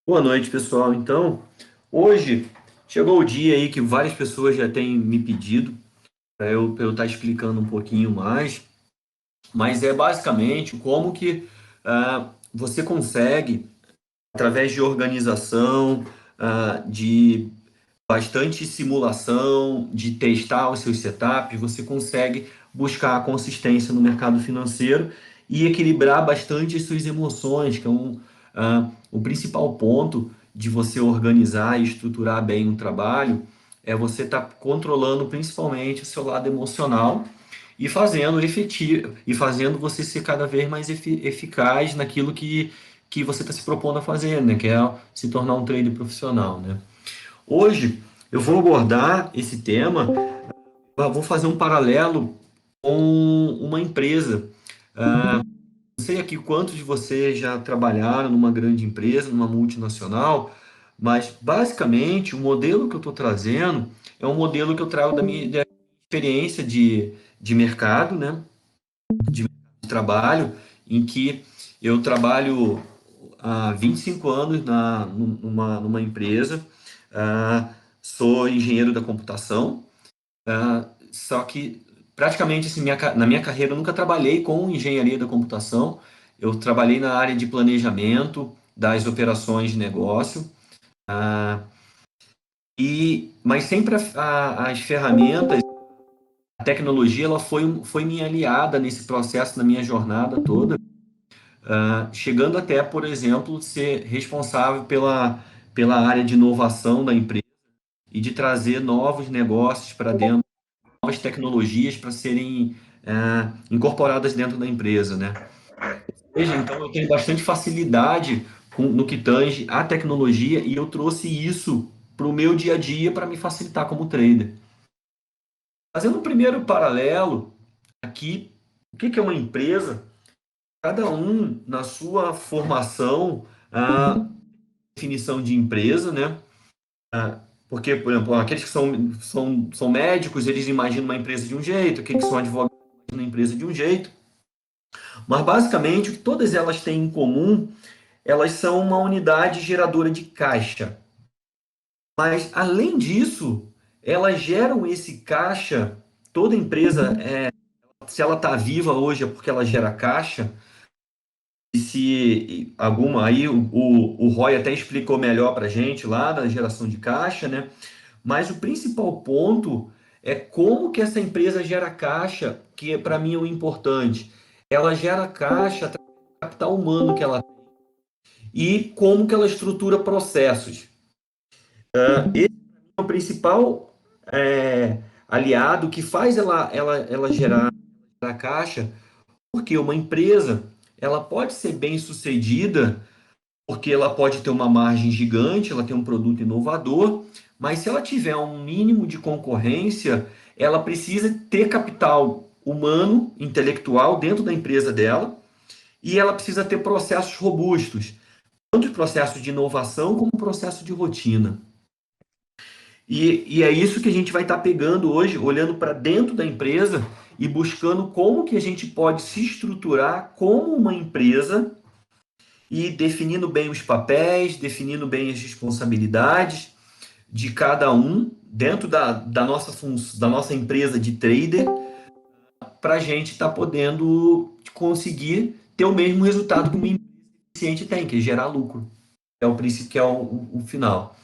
Boa noite, pessoal. Então, hoje chegou o dia aí que várias pessoas já têm me pedido para eu estar explicando um pouquinho mais, mas é basicamente como que você consegue, através de organização, de bastante simulação, de testar os seus setups, você consegue buscar a consistência no mercado financeiro e equilibrar bastante as suas emoções, que é o principal ponto de você organizar e estruturar bem um trabalho, é você estar controlando principalmente o seu lado emocional e fazendo efetivo, e fazendo você ser cada vez mais eficaz naquilo que você está se propondo a fazer, né? Que é se tornar um trader profissional, né? Hoje eu vou abordar esse tema, vou fazer um paralelo com uma empresa. Não sei aqui quantos de vocês já trabalharam numa grande empresa, numa multinacional, mas basicamente o modelo que eu estou trazendo é um modelo que eu trago da experiência de mercado, né? De trabalho, em que eu trabalho há 25 anos numa empresa, sou engenheiro da computação. Só que praticamente assim, na minha carreira eu nunca trabalhei com engenharia da computação. Eu trabalhei na área de planejamento das operações de negócio, mas sempre as ferramentas, a tecnologia, ela foi minha aliada nesse processo, na minha jornada toda, chegando até, por exemplo, ser responsável pela área de inovação da empresa e de trazer novos negócios para dentro, novas tecnologias para serem incorporadas dentro da empresa, né? Veja, então eu tenho bastante facilidade no que tange a tecnologia e eu trouxe isso para o meu dia a dia para me facilitar como trader. Fazendo um primeiro paralelo aqui, o que é uma empresa? Cada um na sua formação, a definição de empresa, né? Porque, por exemplo, aqueles que são médicos, eles imaginam uma empresa de um jeito, aqueles que são advogados imaginam uma empresa de um jeito. Mas basicamente o que todas elas têm em comum, elas são uma unidade geradora de caixa. Mas além disso, elas geram esse caixa, toda empresa, se ela está viva hoje é porque ela gera caixa, e se alguma, aí o Roy até explicou melhor para a gente lá da geração de caixa, né? Mas o principal ponto é como que essa empresa gera caixa, que para mim é o importante. Ela gera caixa através do capital humano que ela tem e como que ela estrutura processos. Esse é o principal aliado que faz ela gerar a caixa, porque uma empresa ela pode ser bem sucedida porque ela pode ter uma margem gigante, ela tem um produto inovador, mas se ela tiver um mínimo de concorrência, ela precisa ter capital humano, intelectual dentro da empresa dela, e ela precisa ter processos robustos, tanto processos de inovação como processo de rotina. E é isso que a gente vai estar pegando hoje, olhando para dentro da empresa e buscando como que a gente pode se estruturar como uma empresa e definindo bem os papéis, definindo bem as responsabilidades de cada um dentro da nossa empresa de trader, para a gente estar podendo conseguir ter o mesmo resultado que uma empresa eficiente tem, que é gerar lucro. É o princípio, que é o final.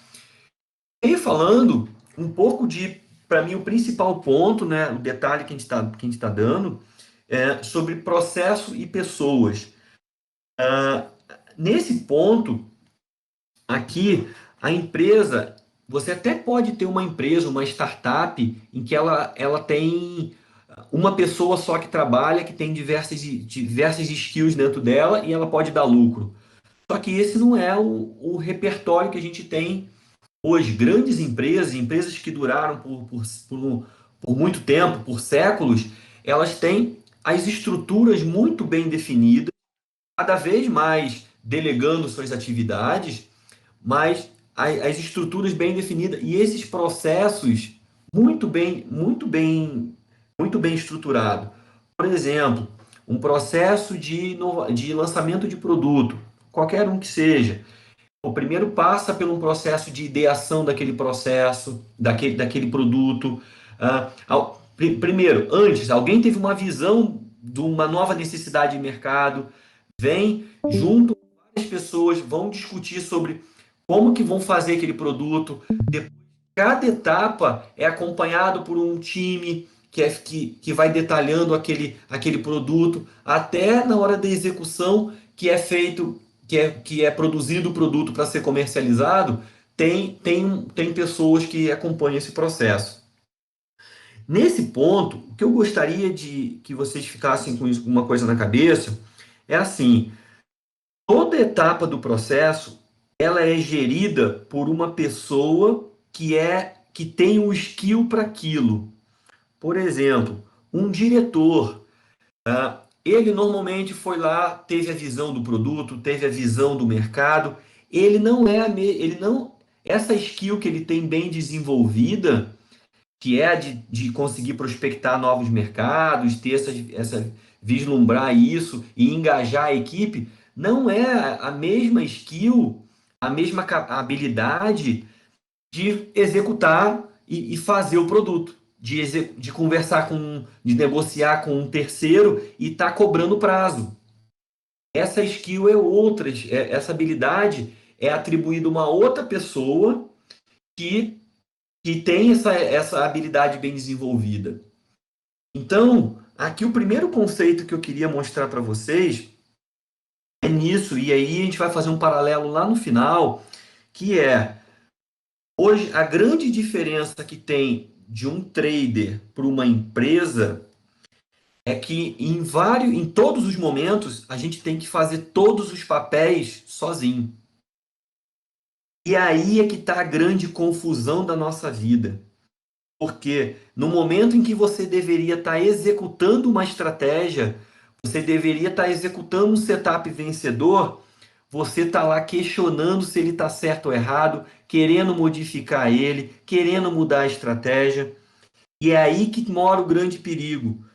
E falando um pouco para mim, o principal ponto, né, o detalhe que a gente tá dando, é sobre processo e pessoas. Nesse ponto, aqui, a empresa, você até pode ter uma empresa, uma startup, em que ela tem uma pessoa só que trabalha, que tem diversas skills dentto dela e ela pode dar lucro. Só que esse não é o repertório que a gente tem hoje. Grandes empresas, empresas que duraram por muito tempo, por séculos, elas têm as estruturas muito bem definidas, cada vez mais delegando suas atividades, mas as estruturas bem definidas e esses processos muito bem estruturado. Por exemplo, um processo de lançamento de produto, qualquer um que seja. O primeiro passa por um processo de ideação daquele processo, daquele produto. Primeiro, antes, alguém teve uma visão de uma nova necessidade de mercado, vem junto com várias pessoas, vão discutir sobre como que vão fazer aquele produto. Depois, cada etapa é acompanhado por um time que vai detalhando aquele produto, até na hora da execução que é feito, que é produzido o produto para ser comercializado, tem pessoas que acompanham esse processo. Nesse ponto, o que eu gostaria de que vocês ficassem com uma coisa na cabeça é assim: toda etapa do processo ela é gerida por uma pessoa que tem o skill para aquilo. Por exemplo, um diretor, ele normalmente foi lá, teve a visão do produto, teve a visão do mercado. Ele não essa skill que ele tem bem desenvolvida, que é a de conseguir prospectar novos mercados, ter vislumbrar isso e engajar a equipe, não é a mesma skill, a mesma habilidade de executar e fazer o produto, de conversar de negociar com um terceiro e estar cobrando prazo. Essa skill é outra, essa habilidade é atribuída a uma outra pessoa que, que tem essa habilidade bem desenvolvida. Então, aqui o primeiro conceito que eu queria mostrar para vocês é nisso, e aí a gente vai fazer um paralelo lá no final, que é hoje a grande diferença que tem de um trader para uma empresa é que em todos os momentos a gente tem que fazer todos os papéis sozinho. E aí é que está a grande confusão da nossa vida. Porque no momento em que você deveria estar executando uma estratégia, você deveria estar executando um setup vencedor, você está lá questionando se ele está certo ou errado, querendo modificar ele, querendo mudar a estratégia. E é aí que mora o grande perigo.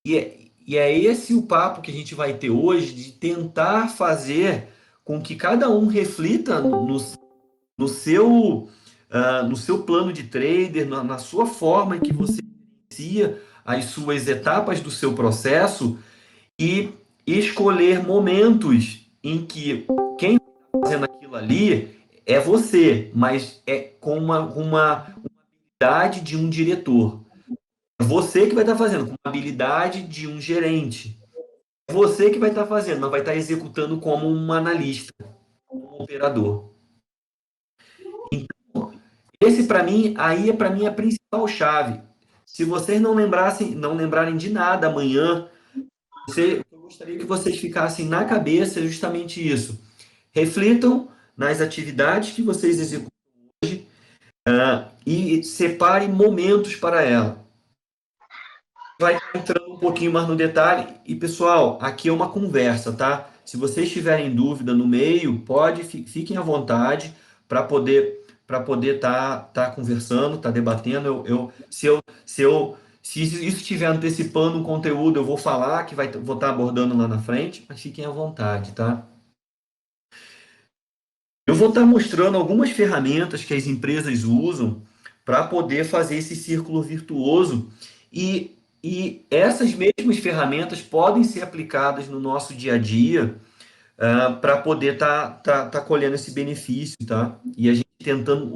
E é esse o papo que a gente vai ter hoje, de tentar fazer com que cada um reflita no seu, no seu plano de trader, na sua forma em que você inicia as suas etapas do seu processo e escolher momentos em que quem está fazendo aquilo ali é você, mas é com uma habilidade de um diretor. É você que vai estar fazendo, com a habilidade de um gerente. É você que vai estar fazendo, mas vai estar executando como um analista, como um operador. Esse para mim, aí é para mim a principal chave. Se vocês não lembrarem de nada amanhã, eu gostaria que vocês ficassem na cabeça justamente isso. Reflitam nas atividades que vocês executam e separem momentos para ela. Vai entrando um pouquinho mais no detalhe. E, pessoal, aqui é uma conversa, tá? Se vocês tiverem dúvida no meio, fiquem à vontade para poder tá conversando, tá debatendo. Se isso estiver antecipando um conteúdo, eu vou falar que vou estar abordando lá na frente, mas fiquem à vontade, tá? Eu vou estar mostrando algumas ferramentas que as empresas usam para poder fazer esse círculo virtuoso e essas mesmas ferramentas podem ser aplicadas no nosso dia a dia para poder tá colhendo esse benefício, tá? E a gente tentando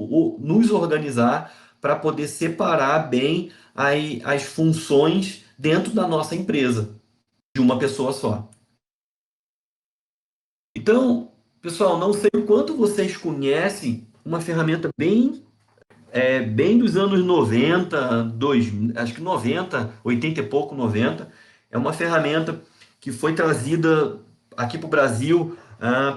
nos organizar para poder separar bem as funções dentro da nossa empresa, de uma pessoa só. Então, pessoal, não sei o quanto vocês conhecem uma ferramenta bem dos anos 90, acho que 90, 80 e pouco, 90. É uma ferramenta que foi trazida aqui para o Brasil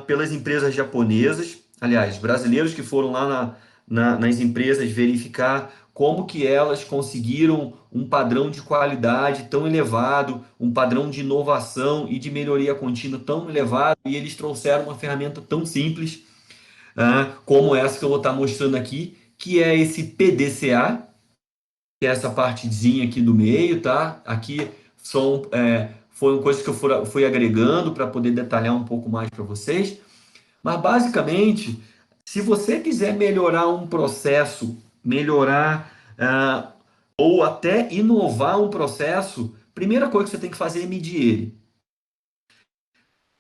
pelas empresas japonesas, aliás, brasileiros que foram lá nas empresas verificar como que elas conseguiram um padrão de qualidade tão elevado, um padrão de inovação e de melhoria contínua tão elevado, e eles trouxeram uma ferramenta tão simples como essa que eu vou estar mostrando aqui, que é esse PDCA, que é essa partezinha aqui do meio, tá? Aqui foram coisas que eu fui agregando para poder detalhar um pouco mais para vocês. Mas basicamente, se você quiser melhorar um processo, melhorar ou até inovar um processo, primeira coisa que você tem que fazer é medir ele.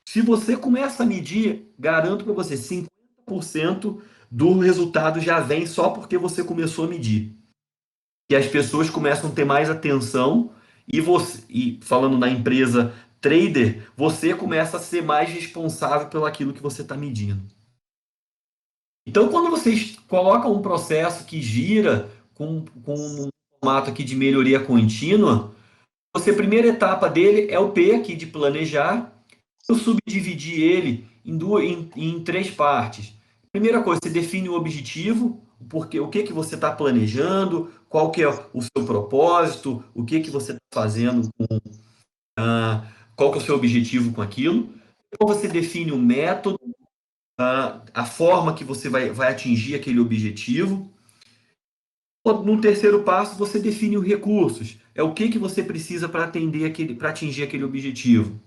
Se você começa a medir, garanto para você, 50% do resultado já vem só porque você começou a medir. Que as pessoas começam a ter mais atenção e você, e falando na empresa trader, você começa a ser mais responsável pelo aquilo que você está medindo. Então, quando vocês colocam um processo que gira com um formato aqui de melhoria contínua, você, a primeira etapa dele é o P aqui de planejar. Eu subdividi ele em três partes. Primeira coisa, você define o objetivo, porque, o que, que você está planejando, qual que é o seu propósito, o que, que você está fazendo, qual que é o seu objetivo com aquilo. Então você define o método, a forma que você vai atingir aquele objetivo. No terceiro passo, você define os recursos. É o que, que você precisa para atingir aquele objetivo.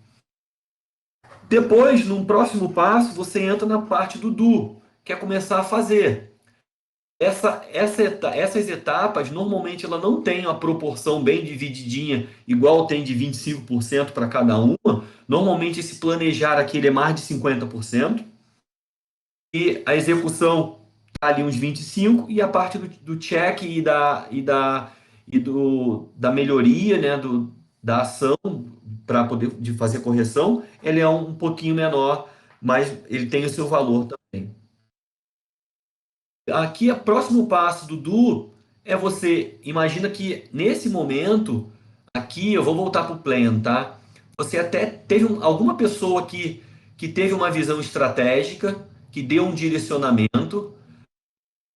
Depois, num próximo passo, você entra na parte do do, que é começar a fazer. Essas etapas, normalmente, ela não tem uma proporção bem divididinha, igual tem de 25% para cada uma. Normalmente, esse planejar aqui ele é mais de 50%. E a execução está ali uns 25%, e a parte do check da melhoria, né, da ação para poder de fazer correção, ele é um pouquinho menor, mas ele tem o seu valor também. Aqui, o próximo passo do Do é você, imagina que nesse momento, aqui eu vou voltar para o plan, tá? Você até teve alguma pessoa que teve uma visão estratégica, que deu um direcionamento.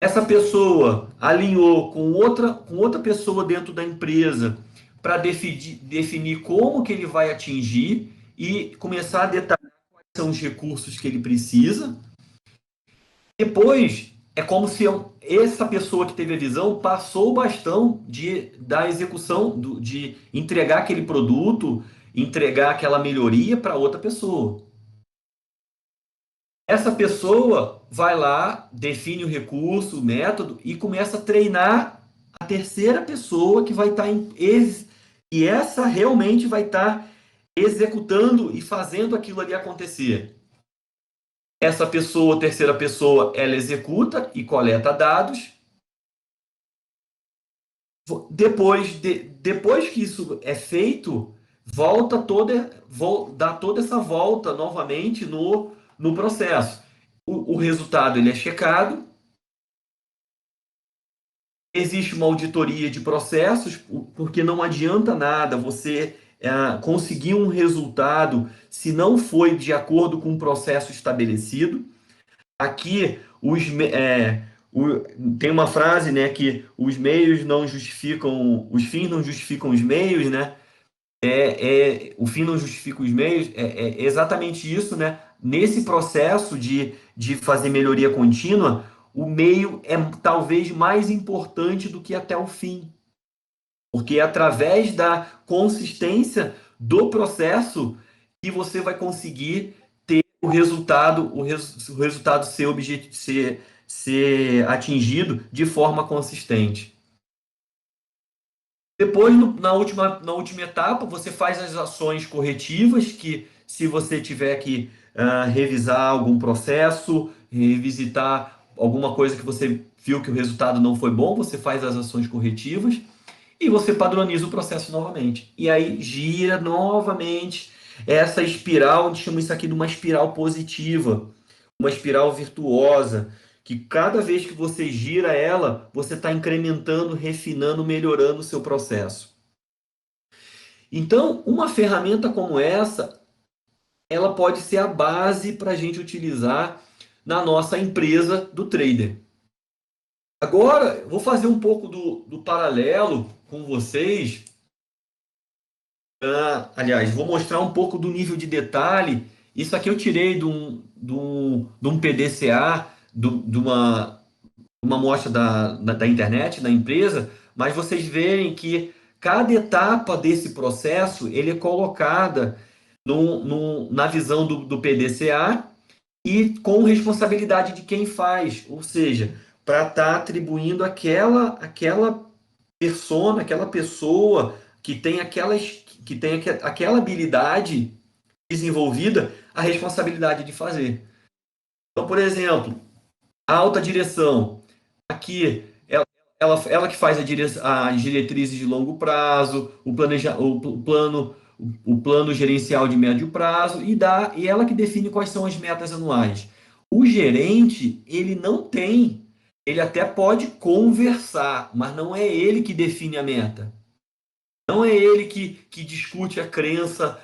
Essa pessoa alinhou com outra pessoa dentro da empresa para definir como que ele vai atingir e começar a detalhar quais são os recursos que ele precisa. Depois, é como se essa pessoa que teve a visão passou o bastão da execução, de entregar aquele produto, entregar aquela melhoria para outra pessoa. Essa pessoa vai lá, define o recurso, o método e começa a treinar a terceira pessoa que vai estar e essa realmente vai estar executando e fazendo aquilo ali acontecer. Essa pessoa, terceira pessoa, ela executa e coleta dados. Depois que isso é feito, dá toda essa volta novamente no processo. O resultado ele é checado, existe uma auditoria de processos, porque não adianta nada você conseguir um resultado se não foi de acordo com o processo estabelecido. Aqui, tem uma frase, né, que os meios não justificam, os fins não justificam os meios, né? O fim não justifica os meios, é exatamente isso, né? Nesse processo de fazer melhoria contínua, o meio é talvez mais importante do que até o fim, porque é através da consistência do processo que você vai conseguir ter o resultado ser atingido de forma consistente. Depois, na última etapa, você faz as ações corretivas, que se você tiver que revisar algum processo, revisitar alguma coisa que você viu que o resultado não foi bom, você faz as ações corretivas e você padroniza o processo novamente. E aí gira novamente essa espiral, a gente chama isso aqui de uma espiral positiva, uma espiral virtuosa, que cada vez que você gira ela, você está incrementando, refinando, melhorando o seu processo. Então, uma ferramenta como essa, ela pode ser a base para a gente utilizar na nossa empresa do trader. Agora, vou fazer um pouco do paralelo com vocês. Aliás, vou mostrar um pouco do nível de detalhe. Isso aqui eu tirei de um PDCA, de uma amostra da internet, da empresa, mas vocês verem que cada etapa desse processo ele é colocada na visão do PDCA, e com responsabilidade de quem faz, ou seja, para estar atribuindo aquela persona, aquela pessoa que tem aquela habilidade desenvolvida, a responsabilidade de fazer. Então, por exemplo, a alta direção, aqui ela que faz as diretrizes de longo prazo, o plano gerencial de médio prazo e ela que define quais são as metas anuais. O gerente, ele não tem, ele até pode conversar, mas não é ele que define a meta. Não é ele que discute a crença,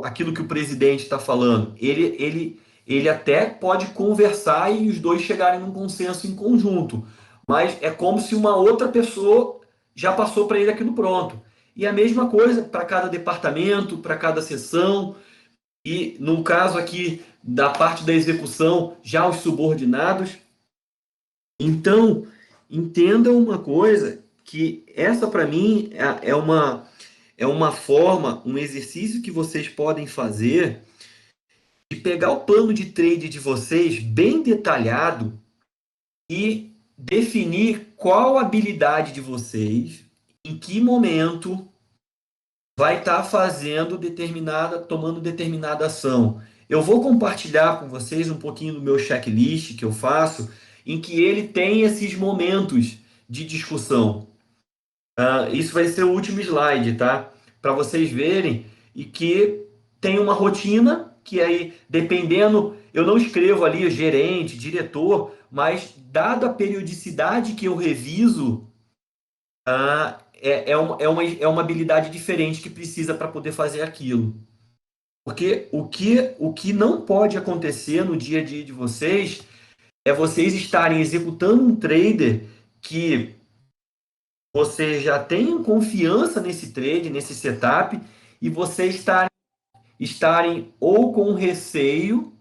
aquilo que o presidente está falando. Ele até pode conversar e os dois chegarem num consenso em conjunto. Mas é como se uma outra pessoa já passou para ele aquilo pronto. E a mesma coisa para cada departamento, para cada seção. E no caso aqui da parte da execução, já os subordinados. Então, entenda uma coisa, que essa para mim é uma forma, um exercício que vocês podem fazer de pegar o plano de trade de vocês bem detalhado e definir qual habilidade de vocês, em que momento vai estar tomando determinada ação. Eu vou compartilhar com vocês um pouquinho do meu checklist que eu faço, em que ele tem esses momentos de discussão. Isso vai ser o último slide, tá? Para vocês verem e que tem uma rotina que aí, dependendo, eu não escrevo ali gerente, diretor, mas dada a periodicidade que eu reviso, é uma habilidade diferente que precisa para poder fazer aquilo. Porque o que não pode acontecer no dia a dia de vocês é vocês estarem executando um trader que você já tem confiança nesse trade, nesse setup, e vocês estarem ou com receio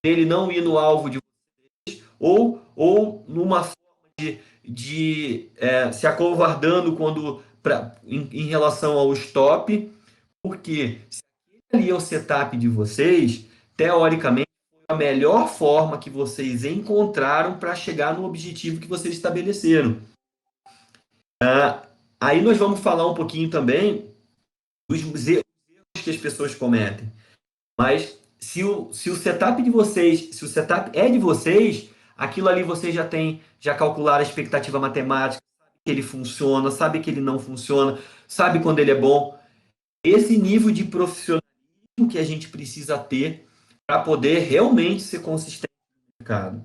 dele não ir no alvo de ou numa de se acovardando em relação ao stop, porque se ali é o setup de vocês, teoricamente, é a melhor forma que vocês encontraram para chegar no objetivo que vocês estabeleceram. Aí nós vamos falar um pouquinho também dos erros que as pessoas cometem. Mas se o setup de vocês, se o setup é de vocês, aquilo ali vocês já calcularam a expectativa matemática, sabe que ele funciona, sabe que ele não funciona, sabe quando ele é bom. Esse nível de profissionalismo que a gente precisa ter para poder realmente ser consistente no mercado.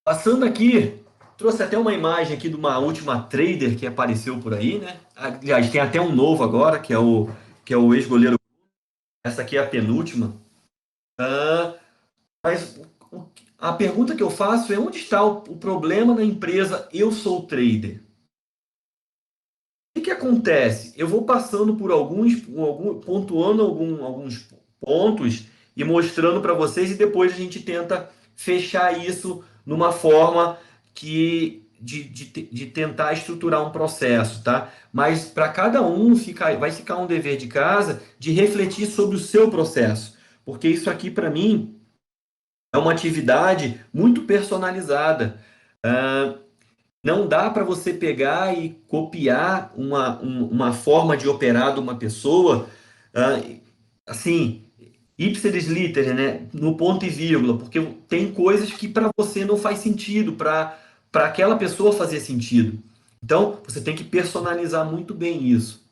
Passando aqui, trouxe até uma imagem aqui de uma última trader que apareceu por aí, né? Aliás, tem até um novo agora, que é o ex-goleiro. Essa aqui é a penúltima. Ah, mas a pergunta que eu faço é: onde está o problema na empresa Eu Sou Trader? O que acontece? Eu vou passando por pontuando alguns pontos e mostrando para vocês, e depois a gente tenta fechar isso numa forma de tentar estruturar um processo, tá? Mas para cada um vai ficar um dever de casa de refletir sobre o seu processo, porque isso aqui para mim é uma atividade muito personalizada. Não dá para você pegar e copiar uma forma de operar de uma pessoa, assim, ipsis literis, né? No ponto e vírgula, porque tem coisas que para você não faz sentido, para aquela pessoa fazer sentido. Então, você tem que personalizar muito bem isso.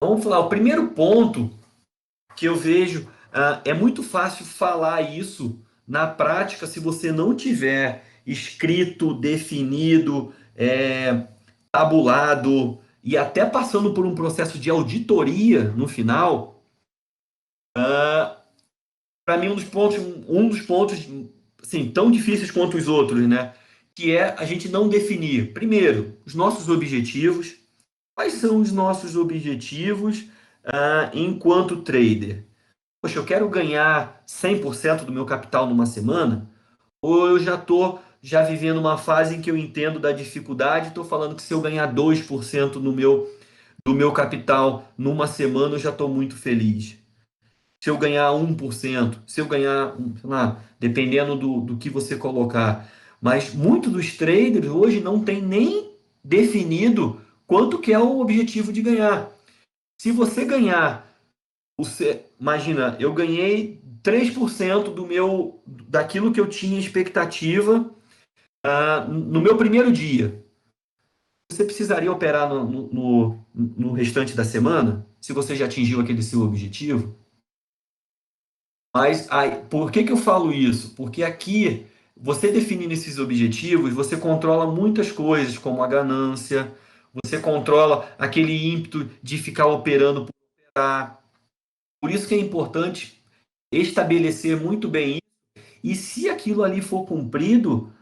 Vamos falar, o primeiro ponto que eu vejo, é muito fácil falar isso na prática se você não tiver escrito, definido, tabulado e até passando por um processo de auditoria no final. Para mim, um dos pontos assim, tão difíceis quanto os outros, né? Que é a gente não definir, primeiro, os nossos objetivos. Quais são os nossos objetivos enquanto trader? Poxa, eu quero ganhar 100% do meu capital numa semana? Ou eu já vivendo uma fase em que eu entendo da dificuldade, estou falando que se eu ganhar 2% do meu capital numa semana, eu já estou muito feliz. se eu ganhar 1%, se eu ganhar, sei lá, dependendo do que você colocar. Mas muitos dos traders hoje não tem nem definido quanto que é o objetivo de ganhar. Se você ganhar, imagina, eu ganhei 3% daquilo que eu tinha expectativa, no meu primeiro dia. Você precisaria operar no restante da semana, se você já atingiu aquele seu objetivo? Mas aí, por que eu falo isso? Porque aqui, você definindo esses objetivos, você controla muitas coisas, como a ganância, você controla aquele ímpeto de ficar operando por operar. Por isso que é importante estabelecer muito bem isso. E se aquilo ali for cumprido,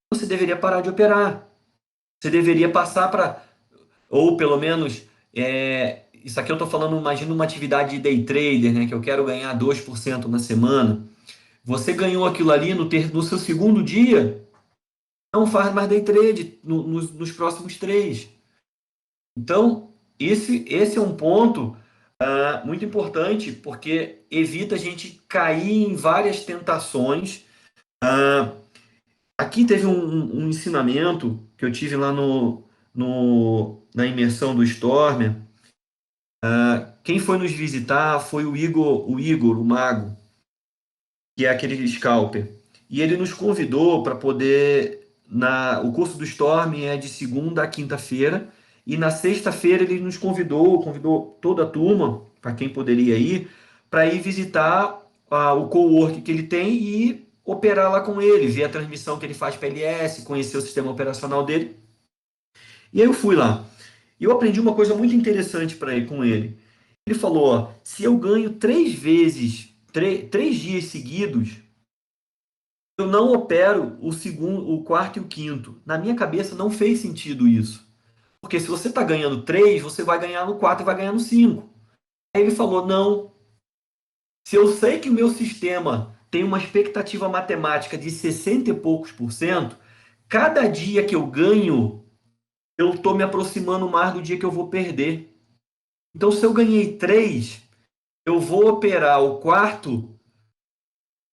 você deveria parar de operar. Você deveria passar para, ou pelo menos, isso aqui eu estou falando, imagina uma atividade de day trader, né, que eu quero ganhar 2% na semana. Você ganhou aquilo ali no seu segundo dia, não faz mais day trade nos próximos três. Então, esse é um ponto muito importante, porque evita a gente cair em várias tentações. Aqui teve um ensinamento que eu tive lá na imersão do Stormer. Quem foi nos visitar foi o Mago, que é aquele scalper. E ele nos convidou para poder. O curso do Storm é de segunda a quinta-feira, e na sexta-feira ele nos convidou toda a turma, para quem poderia ir, para ir visitar o cowork que ele tem e operar lá com ele, ver a transmissão que ele faz PLS, conhecer o sistema operacional dele. E aí eu fui lá. E eu aprendi uma coisa muito interessante com ele. Ele falou: ó, se eu ganho 3 vezes, 3 dias seguidos, eu não opero o segundo, o quarto e o quinto. Na minha cabeça não fez sentido isso. Porque se você está ganhando 3, você vai ganhar no 4 e vai ganhar no 5. Aí ele falou: não, se eu sei que o meu sistema tem uma expectativa matemática de 60 e poucos por cento, cada dia que eu ganho, eu estou me aproximando mais do dia que eu vou perder. Então, se eu ganhei 3, eu vou operar o quarto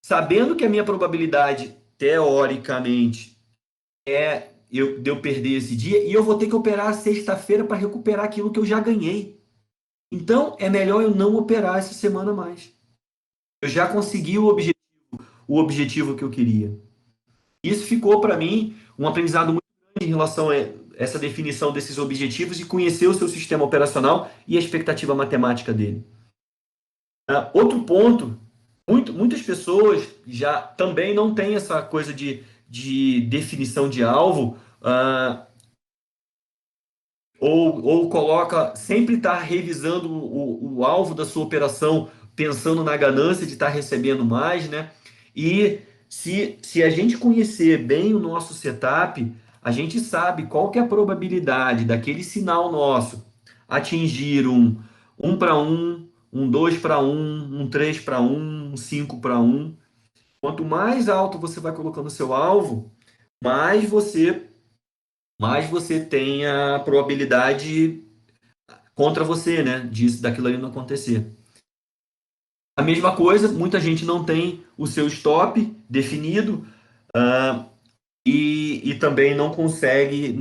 sabendo que a minha probabilidade, teoricamente, de eu perder esse dia, e eu vou ter que operar a sexta-feira para recuperar aquilo que eu já ganhei. Então, é melhor eu não operar essa semana mais. Eu já consegui o objetivo que eu queria. Isso ficou para mim um aprendizado muito grande em relação a essa definição desses objetivos e conhecer o seu sistema operacional e a expectativa matemática dele. Outro ponto, muitas pessoas já também não têm essa coisa de definição de alvo, ou coloca, sempre está revisando o alvo da sua operação, pensando na ganância de estar recebendo mais, né? E se a gente conhecer bem o nosso setup, a gente sabe qual que é a probabilidade daquele sinal nosso atingir um para um 2 para um 3 para um 5 para um. Quanto mais alto você vai colocando o seu alvo, mais você mais você tem a probabilidade contra você, né? Daquilo ali não acontecer. A mesma coisa, muita gente não tem o seu stop definido, e também não consegue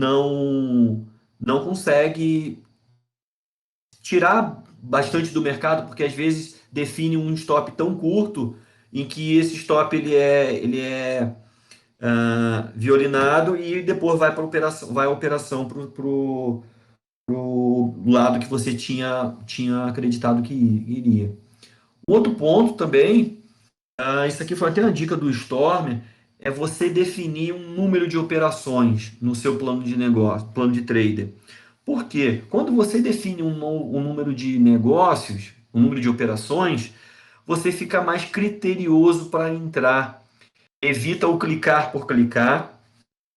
tirar bastante do mercado, porque às vezes define um stop tão curto em que esse stop ele é violinado e depois vai a operação para o lado que você tinha acreditado que iria. Outro ponto também, isso aqui foi até uma dica do Storm, é você definir um número de operações no seu plano de negócio, plano de trader. Por quê? Quando você define um número de negócios, um número de operações, você fica mais criterioso para entrar, evita o clicar por clicar,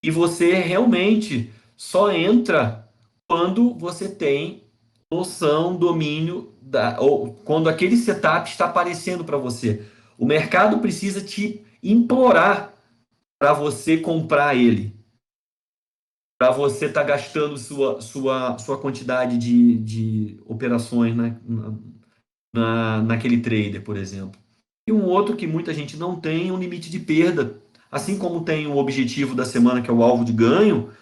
e você realmente só entra quando você tem noção, domínio, ou quando aquele setup está aparecendo para você. O mercado precisa te implorar para você comprar ele, para você estar gastando sua quantidade de operações, né, naquele trader, por exemplo. E um outro que muita gente não tem é um limite de perda. Assim como tem o objetivo da semana, que é o alvo de ganho,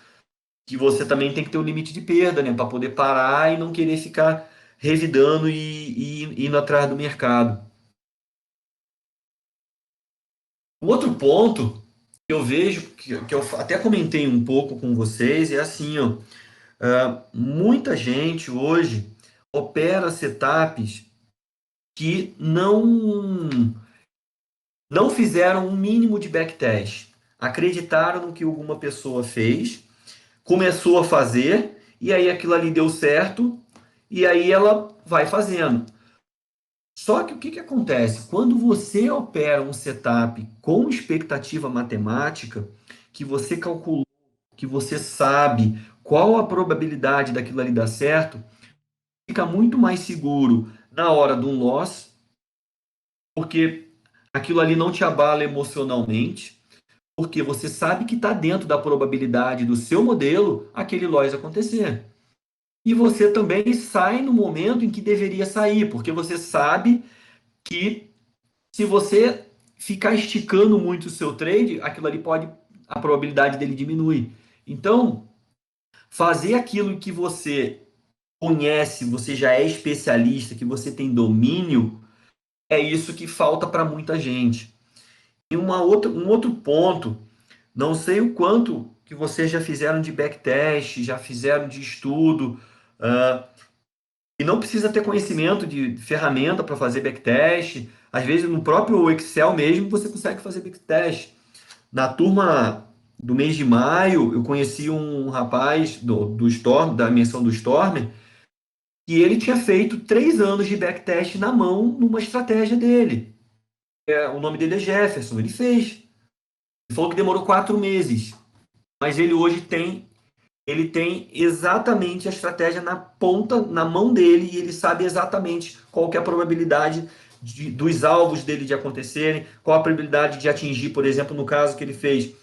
que você também tem que ter um limite de perda, né? Para poder parar e não querer ficar revidando e indo atrás do mercado. O outro ponto que eu vejo, que eu até comentei um pouco com vocês, é assim, ó, muita gente hoje opera setups que não fizeram um mínimo de backtest. Acreditaram no que alguma pessoa fez, começou a fazer, e aí aquilo ali deu certo, e aí ela vai fazendo. Só que o que, que acontece? Quando você opera um setup com expectativa matemática, que você calculou, que você sabe qual a probabilidade daquilo ali dar certo, fica muito mais seguro na hora de um loss, porque aquilo ali não te abala emocionalmente, porque você sabe que está dentro da probabilidade do seu modelo aquele loss acontecer. E você também sai no momento em que deveria sair, porque você sabe que se você ficar esticando muito o seu trade, aquilo ali pode, a probabilidade dele diminui. Então, fazer aquilo que você conhece, você já é especialista, que você tem domínio, é isso que falta para muita gente. E um outro ponto, não sei o quanto que vocês já fizeram de backtest, já fizeram de estudo, e não precisa ter conhecimento de ferramenta para fazer backtest. Às vezes, no próprio Excel mesmo, você consegue fazer backtest. Na turma do mês de maio, eu conheci um rapaz do Storm, da menção do Storm, que ele tinha feito 3 anos de backtest na mão numa estratégia dele. O nome dele é Jefferson, ele fez. Ele falou que demorou 4 meses, mas ele tem exatamente a estratégia na ponta, na mão dele, e ele sabe exatamente qual que é a probabilidade dos alvos dele de acontecerem, qual a probabilidade de atingir, por exemplo, no caso que ele fez,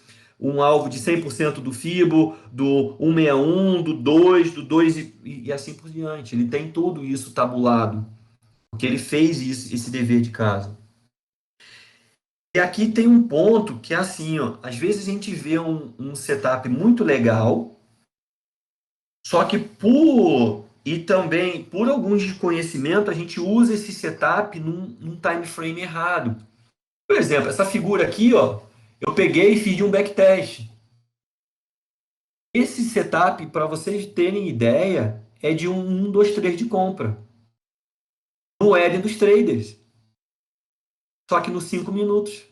um alvo de 100% do FIBO, do 161, do 2, do 2 e assim por diante. Ele tem tudo isso tabulado, porque ele fez isso, esse dever de casa. E aqui tem um ponto que é assim, ó, às vezes a gente vê um setup muito legal, só que e também por algum desconhecimento a gente usa esse setup num time frame errado. Por exemplo, essa figura aqui, ó, eu peguei e fiz de um backtest. Esse setup, para vocês terem ideia, é de um 2, 3 de compra. No Eden dos traders. Só que nos 5 minutos.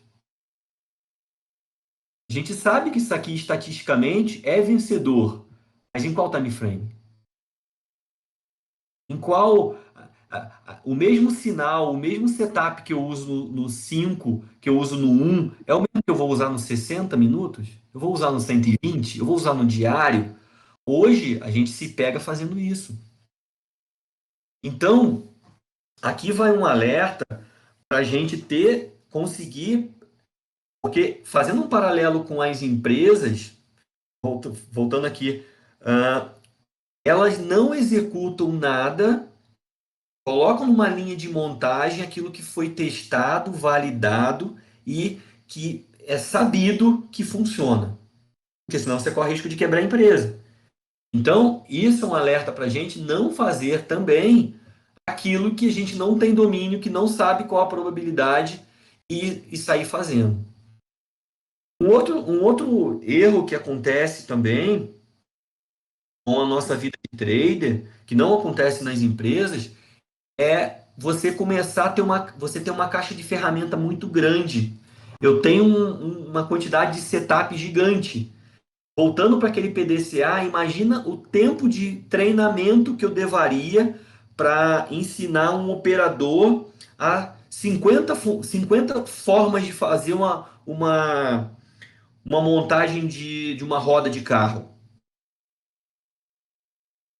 A gente sabe que isso aqui estatisticamente é vencedor. Mas em qual time frame? Em qual o mesmo sinal, o mesmo setup que eu uso no 5, que eu uso no 1, é o mesmo que eu vou usar nos 60 minutos? Eu vou usar no 120? Eu vou usar no diário? Hoje a gente se pega fazendo isso. Então, aqui vai um alerta para a gente conseguir, porque fazendo um paralelo com as empresas, voltando aqui, elas não executam nada, colocam numa linha de montagem aquilo que foi testado, validado e que é sabido que funciona. Porque senão você corre risco de quebrar a empresa. Então, isso é um alerta para a gente não fazer também aquilo que a gente não tem domínio, que não sabe qual a probabilidade e sair fazendo. Um outro erro que acontece também com a nossa vida de trader, que não acontece nas empresas, é você começar a ter você ter uma caixa de ferramenta muito grande. Eu tenho uma quantidade de setup gigante. Voltando para aquele PDCA, imagina o tempo de treinamento que eu levaria para ensinar um operador a 50 formas de fazer uma montagem de uma roda de carro.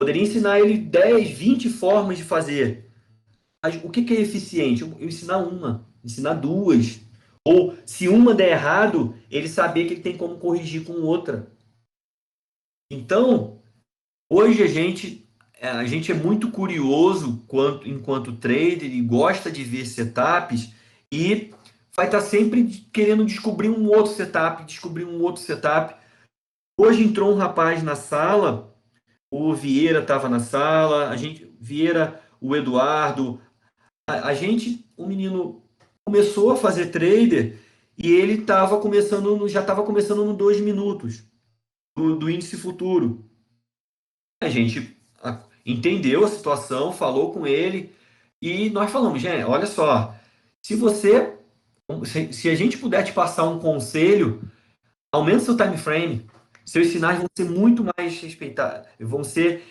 Poderia ensinar ele 10, 20 formas de fazer. O que é eficiente? Eu ensinar uma, ensinar duas. Ou se uma der errado, ele saber que ele tem como corrigir com outra. Então, hoje a gente a gente é muito curioso enquanto trader e gosta de ver setups e vai estar sempre querendo descobrir um outro setup, descobrir um outro setup. Hoje entrou um rapaz na sala, o Vieira estava na sala, a gente, Vieira, o Eduardo, a gente, o menino começou a fazer trader e ele estava começando, já estava começando no 2 minutos do índice futuro. A gente entendeu a situação, falou com ele e nós falamos, gente, olha só, se você, se a gente puder te passar um conselho, aumente seu time frame, seus sinais vão ser muito mais respeitados, vão ser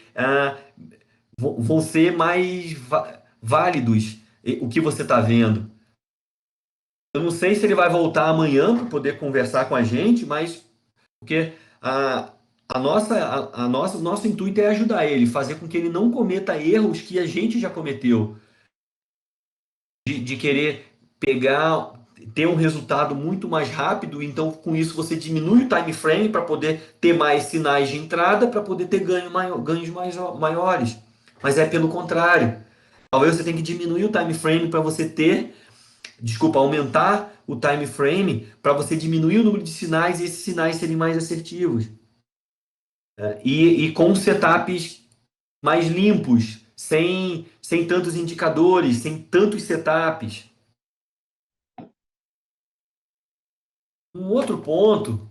mais válidos o que você está vendo. Eu não sei se ele vai voltar amanhã para poder conversar com a gente, mas porque o nosso intuito é ajudar ele, fazer com que ele não cometa erros que a gente já cometeu, de querer pegar, ter um resultado muito mais rápido, então com isso você diminui o time frame para poder ter mais sinais de entrada, para poder ter ganhos maiores. Mas é pelo contrário. Talvez você tenha que diminuir o time frame para você ter, desculpa, aumentar o time frame para você diminuir o número de sinais e esses sinais serem mais assertivos. E com setups mais limpos, sem tantos indicadores, sem tantos setups. Um outro ponto,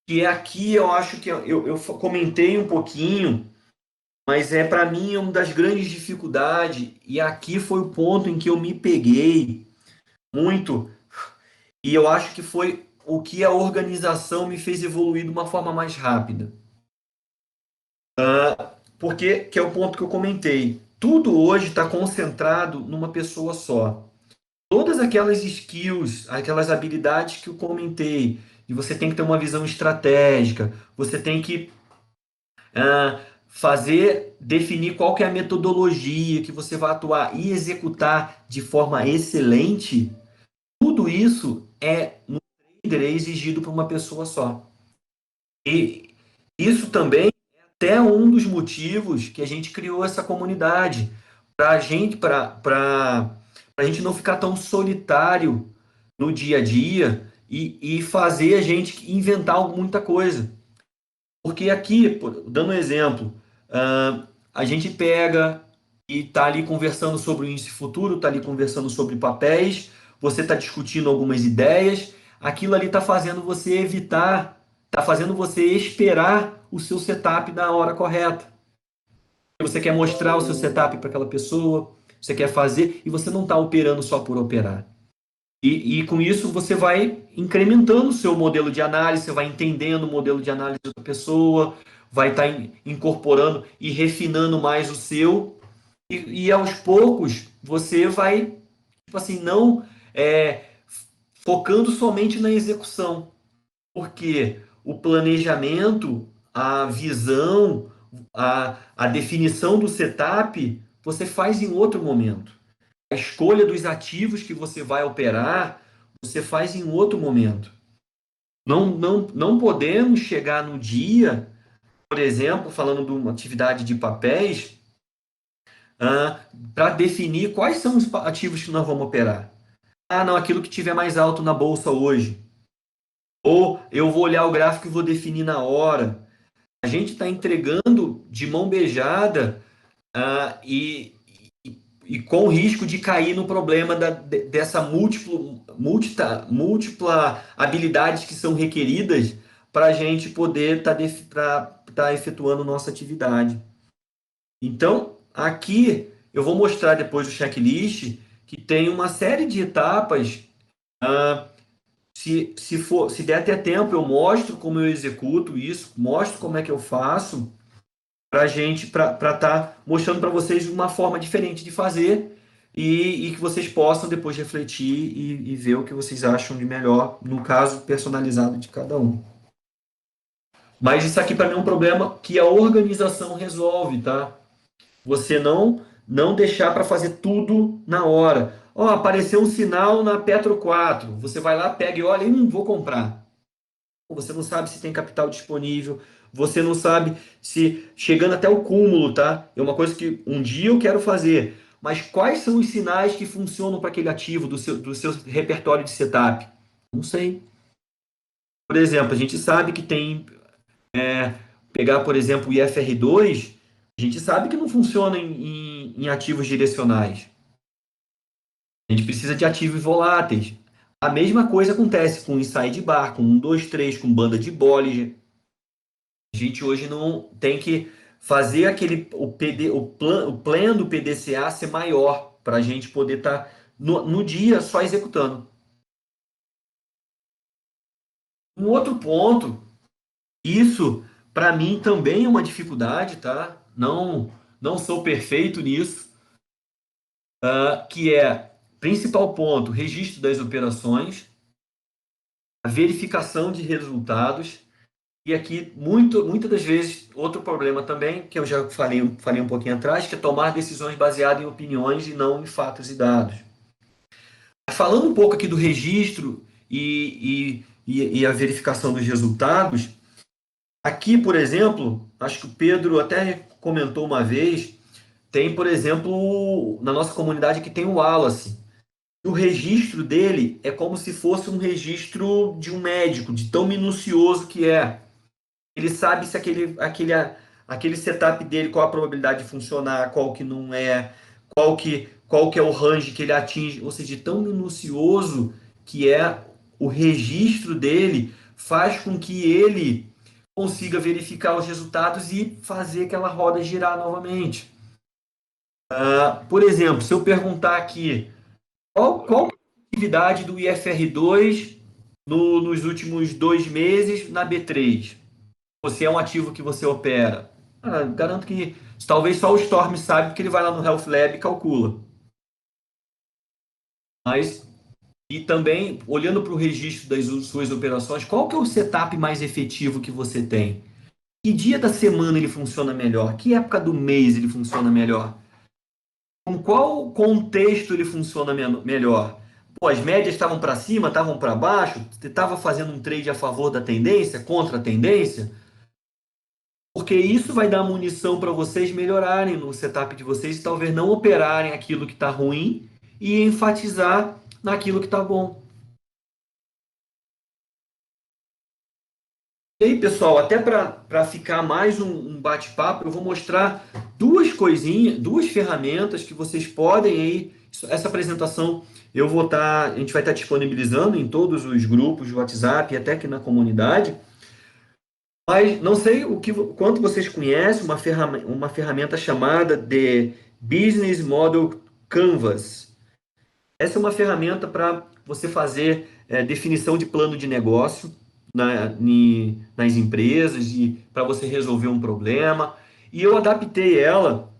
que é aqui eu acho que eu comentei um pouquinho, mas é para mim uma das grandes dificuldades, e aqui foi o ponto em que eu me peguei muito, e eu acho que foi o que a organização me fez evoluir de uma forma mais rápida. Porque, que é o ponto que eu comentei, tudo hoje está concentrado numa pessoa só. Todas aquelas skills, aquelas habilidades que eu comentei, e você tem que ter uma visão estratégica, você tem que definir qual que é a metodologia que você vai atuar e executar de forma excelente, tudo isso no trader é exigido por uma pessoa só. E isso também é até um dos motivos que a gente criou essa comunidade, para a gente não ficar tão solitário no dia a dia e fazer a gente inventar muita coisa. Porque aqui, dando um exemplo, a gente pega e está ali conversando sobre o índice futuro, está ali conversando sobre papéis, você está discutindo algumas ideias, aquilo ali está fazendo você evitar, está fazendo você esperar o seu setup na hora correta. Você quer mostrar o seu setup para aquela pessoa, você quer fazer, e você não está operando só por operar. E com isso você vai incrementando o seu modelo de análise, você vai entendendo o modelo de análise da pessoa, vai estar incorporando e refinando mais o seu, e aos poucos você vai, tipo assim, não focando somente na execução, porque o planejamento, a visão, a definição do setup, você faz em outro momento. A escolha dos ativos que você vai operar, você faz em outro momento. Não podemos chegar no dia, por exemplo, falando de uma atividade de papéis, para definir quais são os ativos que nós vamos operar. Ah, não, aquilo que tiver mais alto na bolsa hoje. Ou eu vou olhar o gráfico e vou definir na hora. A gente está entregando de mão beijada ah, e, e com o risco de cair no problema dessa múltipla habilidades que são requeridas para a gente poder tá efetuando nossa atividade. Então, aqui eu vou mostrar depois o checklist que tem uma série de etapas. ah, se der até tempo, eu mostro como eu executo isso, mostro como é que eu faço para estar mostrando para vocês uma forma diferente de fazer e que vocês possam depois refletir e ver o que vocês acham de melhor, no caso personalizado de cada um. Mas isso aqui para mim é um problema que a organização resolve, tá? Você não deixar para fazer tudo na hora. Ó, apareceu um sinal na Petro 4. Você vai lá, pega e olha, vou comprar. Você não sabe se tem capital disponível, você não sabe se chegando até o cúmulo, tá? É uma coisa que um dia eu quero fazer, mas quais são os sinais que funcionam para aquele ativo do seu repertório de setup? Não sei. Por exemplo, a gente sabe que tem, pegar, por exemplo, o IFR2, a gente sabe que não funciona em ativos direcionais. A gente precisa de ativos voláteis. A mesma coisa acontece com inside bar, com 1, 2, 3, com banda de Bollinger. A gente hoje não tem que fazer o plan do PDCA ser maior para a gente poder estar no dia só executando. Um outro ponto, isso para mim também é uma dificuldade, tá? Não sou perfeito nisso, que é principal ponto, registro das operações, a verificação de resultados. E aqui, muitas das vezes, outro problema também, que eu já falei um pouquinho atrás, que é tomar decisões baseadas em opiniões e não em fatos e dados. Falando um pouco aqui do registro e a verificação dos resultados, aqui, por exemplo, acho que o Pedro até comentou uma vez, tem, por exemplo, na nossa comunidade que tem o Wallace. O registro dele é como se fosse um registro de um médico, de tão minucioso que é. Ele sabe se aquele setup dele, qual a probabilidade de funcionar, qual que não é, qual que é o range que ele atinge, ou seja, tão minucioso que é o registro dele, faz com que ele consiga verificar os resultados e fazer aquela roda girar novamente. Por exemplo, se eu perguntar aqui, qual a atividade do IFR2 nos últimos 2 meses na B3? Você é um ativo que você opera. Garanto que talvez só o Storm saiba, porque ele vai lá no Health Lab e calcula. Mas, e também, olhando para o registro das suas operações, qual que é o setup mais efetivo que você tem? Que dia da semana ele funciona melhor? Que época do mês ele funciona melhor? Com qual contexto ele funciona melhor? Pô, as médias estavam para cima, estavam para baixo? Você estava fazendo um trade a favor da tendência, contra a tendência? Porque isso vai dar munição para vocês melhorarem no setup de vocês e talvez não operarem aquilo que está ruim e enfatizar naquilo que está bom. E aí, pessoal, até para ficar mais um bate-papo, eu vou mostrar duas coisinhas, duas ferramentas que vocês podem aí. Essa apresentação a gente vai estar disponibilizando em todos os grupos de WhatsApp e até aqui na comunidade. Mas não sei quanto vocês conhecem uma ferramenta chamada de Business Model Canvas. Essa é uma ferramenta para você fazer definição de plano de negócio nas empresas e para você resolver um problema. E eu adaptei ela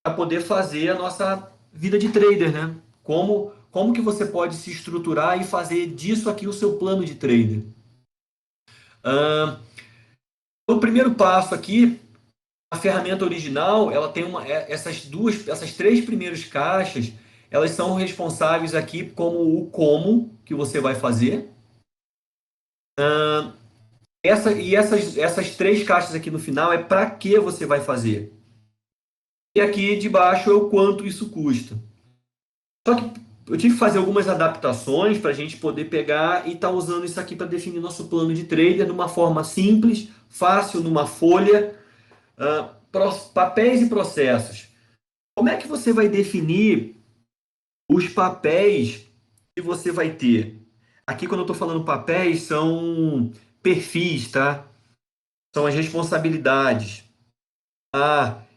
para poder fazer a nossa vida de trader, né? Como que você pode se estruturar e fazer disso aqui o seu plano de trader. O primeiro passo aqui, a ferramenta original, ela tem essas três primeiras caixas, elas são responsáveis aqui como o como que você vai fazer. Essas três caixas aqui no final é para que você vai fazer. E aqui de baixo é o quanto isso custa. Só que eu tive que fazer algumas adaptações para a gente poder pegar e estar usando isso aqui para definir nosso plano de trader de uma forma simples, fácil, numa folha. Papéis e processos. Como é que você vai definir os papéis que você vai ter? Aqui, quando eu estou falando papéis, são perfis, tá? São as responsabilidades.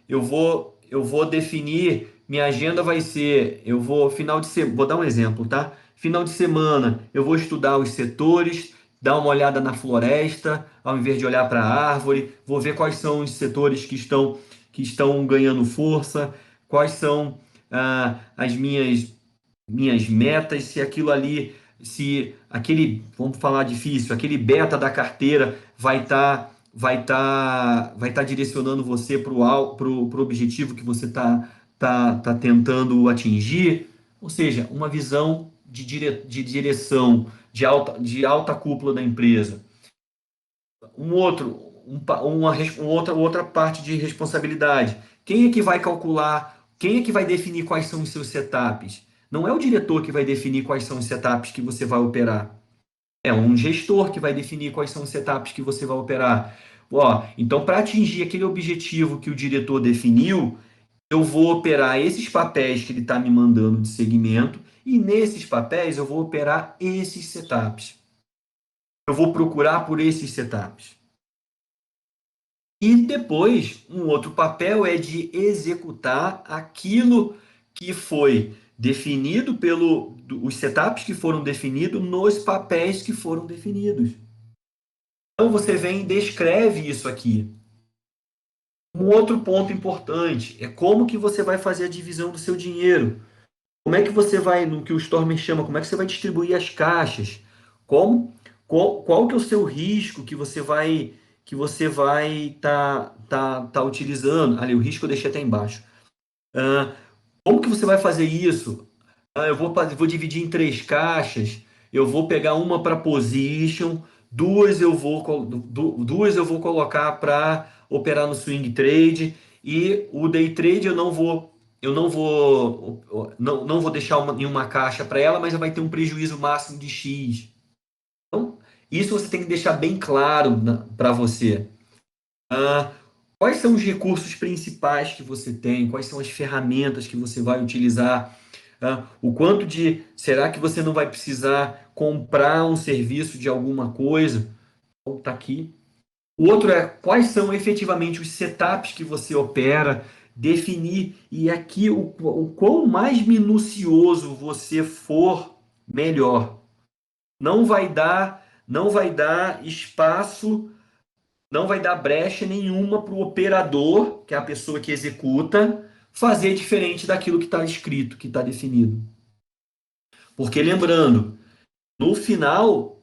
Eu vou definir, minha agenda vai ser, vou dar um exemplo, tá? Final de semana, eu vou estudar os setores, dar uma olhada na floresta, ao invés de olhar para a árvore, vou ver quais são os setores que estão ganhando força, quais são as minhas metas, se aquilo ali, se aquele, vamos falar difícil, aquele beta da carteira vai tá direcionando você pro objetivo que você tá tentando atingir. Ou seja, uma visão de direção, de alta cúpula da empresa. outra parte de responsabilidade. Quem é que vai calcular? Quem é que vai definir quais são os seus setups? Não é o diretor que vai definir quais são os setups que você vai operar. É um gestor que vai definir quais são os setups que você vai operar. Ó, então, para atingir aquele objetivo que o diretor definiu, eu vou operar esses papéis que ele está me mandando de segmento, e nesses papéis eu vou operar esses setups. Eu vou procurar por esses setups. E depois, um outro papel é de executar aquilo que foi definido os setups que foram definidos nos papéis que foram definidos. Então você vem e descreve isso aqui. Um outro ponto importante é como que você vai fazer a divisão do seu dinheiro. Como é que você vai, no que o Stormer chama, como é que você vai distribuir as caixas? Como, qual que é o seu risco que você vai tá utilizando? Ali, o risco eu deixei até embaixo. Como que você vai fazer isso? Eu vou dividir em três caixas. Eu vou pegar uma para position, duas eu vou colocar para operar no swing trade e o day trade eu não vou deixar em uma caixa para ela, mas vai ter um prejuízo máximo de X. Então, isso você tem que deixar bem claro para você. Ah, quais são os recursos principais que você tem? Quais são as ferramentas que você vai utilizar? O quanto de. Será que você não vai precisar comprar um serviço de alguma coisa? Então, tá aqui. O outro é quais são efetivamente os setups que você opera, definir, e aqui o quão mais minucioso você for, melhor. Não vai dar espaço, não vai dar brecha nenhuma para o operador, que é a pessoa que executa, fazer diferente daquilo que está escrito, que está definido. Porque lembrando, no final,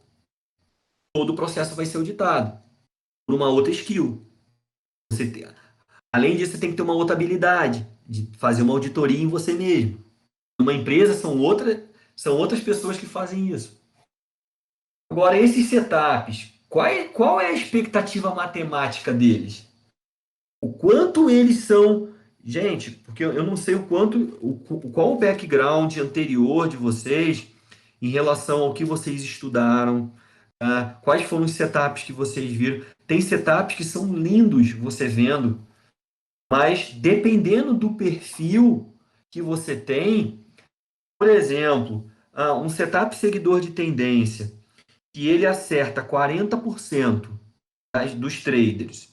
todo o processo vai ser auditado por uma outra skill. Além disso, você tem que ter uma outra habilidade de fazer uma auditoria em você mesmo. Uma empresa são outras pessoas que fazem isso. Agora, esses setups, qual é a expectativa matemática deles? O quanto eles são. Gente, porque eu não sei qual o background anterior de vocês em relação ao que vocês estudaram, quais foram os setups que vocês viram. Tem setups que são lindos você vendo, mas dependendo do perfil que você tem, por exemplo, um setup seguidor de tendência, que ele acerta 40% dos traders,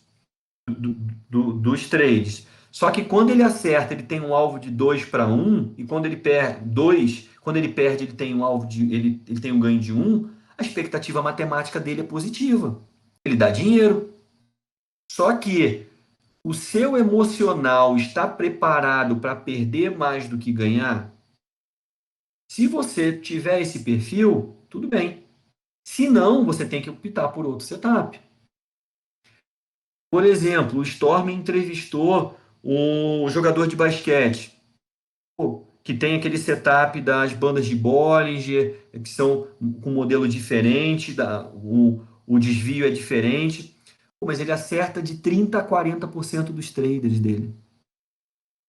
dos trades. Só que quando ele acerta, ele tem um alvo de 2 para 1, e quando ele perde 2, quando ele perde, ele tem um alvo ele tem um ganho de 1, a expectativa matemática dele é positiva. Ele dá dinheiro. Só que o seu emocional está preparado para perder mais do que ganhar? Se você tiver esse perfil, tudo bem. Se não, você tem que optar por outro setup. Por exemplo, o Storm entrevistou um jogador de basquete que tem aquele setup das bandas de Bollinger, que são com um modelo diferente, o desvio é diferente, mas ele acerta de 30% a 40% dos traders dele.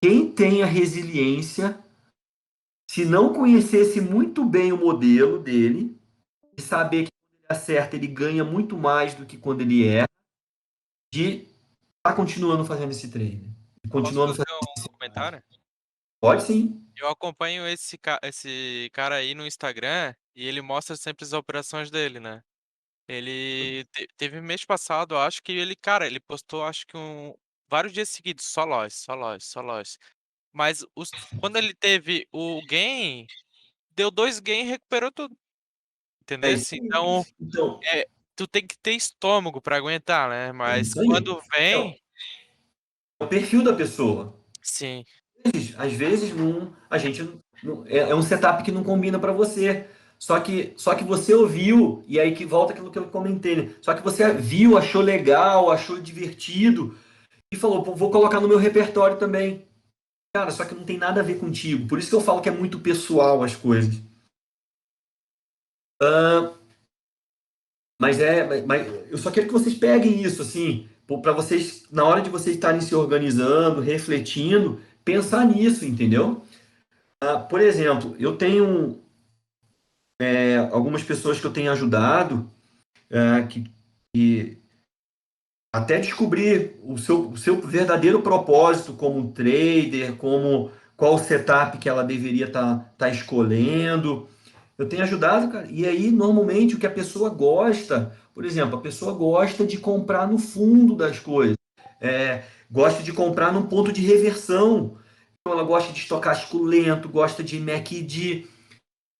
Quem tem a resiliência, se não conhecesse muito bem o modelo dele, e saber que quando ele acerta, ele ganha muito mais do que quando ele erra, de estar continuando fazendo esse trade. Posso Continuando fazer fazendo. um comentário? Pode sim. Eu acompanho esse cara aí no Instagram e ele mostra sempre as operações dele, né? Ele teve mês passado, eu acho que ele, cara, ele postou acho que vários dias seguidos, só loss, só loss, só loss. Mas quando ele teve o gain, deu dois gain e recuperou tudo, É entendeu? isso aí. Então, Então, tu tem que ter estômago pra aguentar, né? é Mas isso aí. quando Então, vem, é o perfil da pessoa. sim. Às vezes a gente é um setup que não combina para você. Só que você ouviu, e aí que volta aquilo que eu comentei, né? Só que você viu, achou legal, achou divertido, e falou, pô, vou colocar no meu repertório também. Cara, só que não tem nada a ver contigo. Por isso que eu falo que é muito pessoal as coisas. Mas eu só quero que vocês peguem isso, assim. para vocês, na hora de vocês estarem se organizando, refletindo, pensar nisso, entendeu? Por exemplo, eu tenho algumas pessoas que eu tenho ajudado, que até descobrir o seu verdadeiro propósito como trader, como qual setup que ela deveria estar escolhendo. Eu tenho ajudado, cara. E aí, normalmente, o que a pessoa gosta, por exemplo, a pessoa gosta de comprar no fundo das coisas, gosta de comprar num ponto de reversão. Então, ela gosta de estocástico lento, gosta de MACD.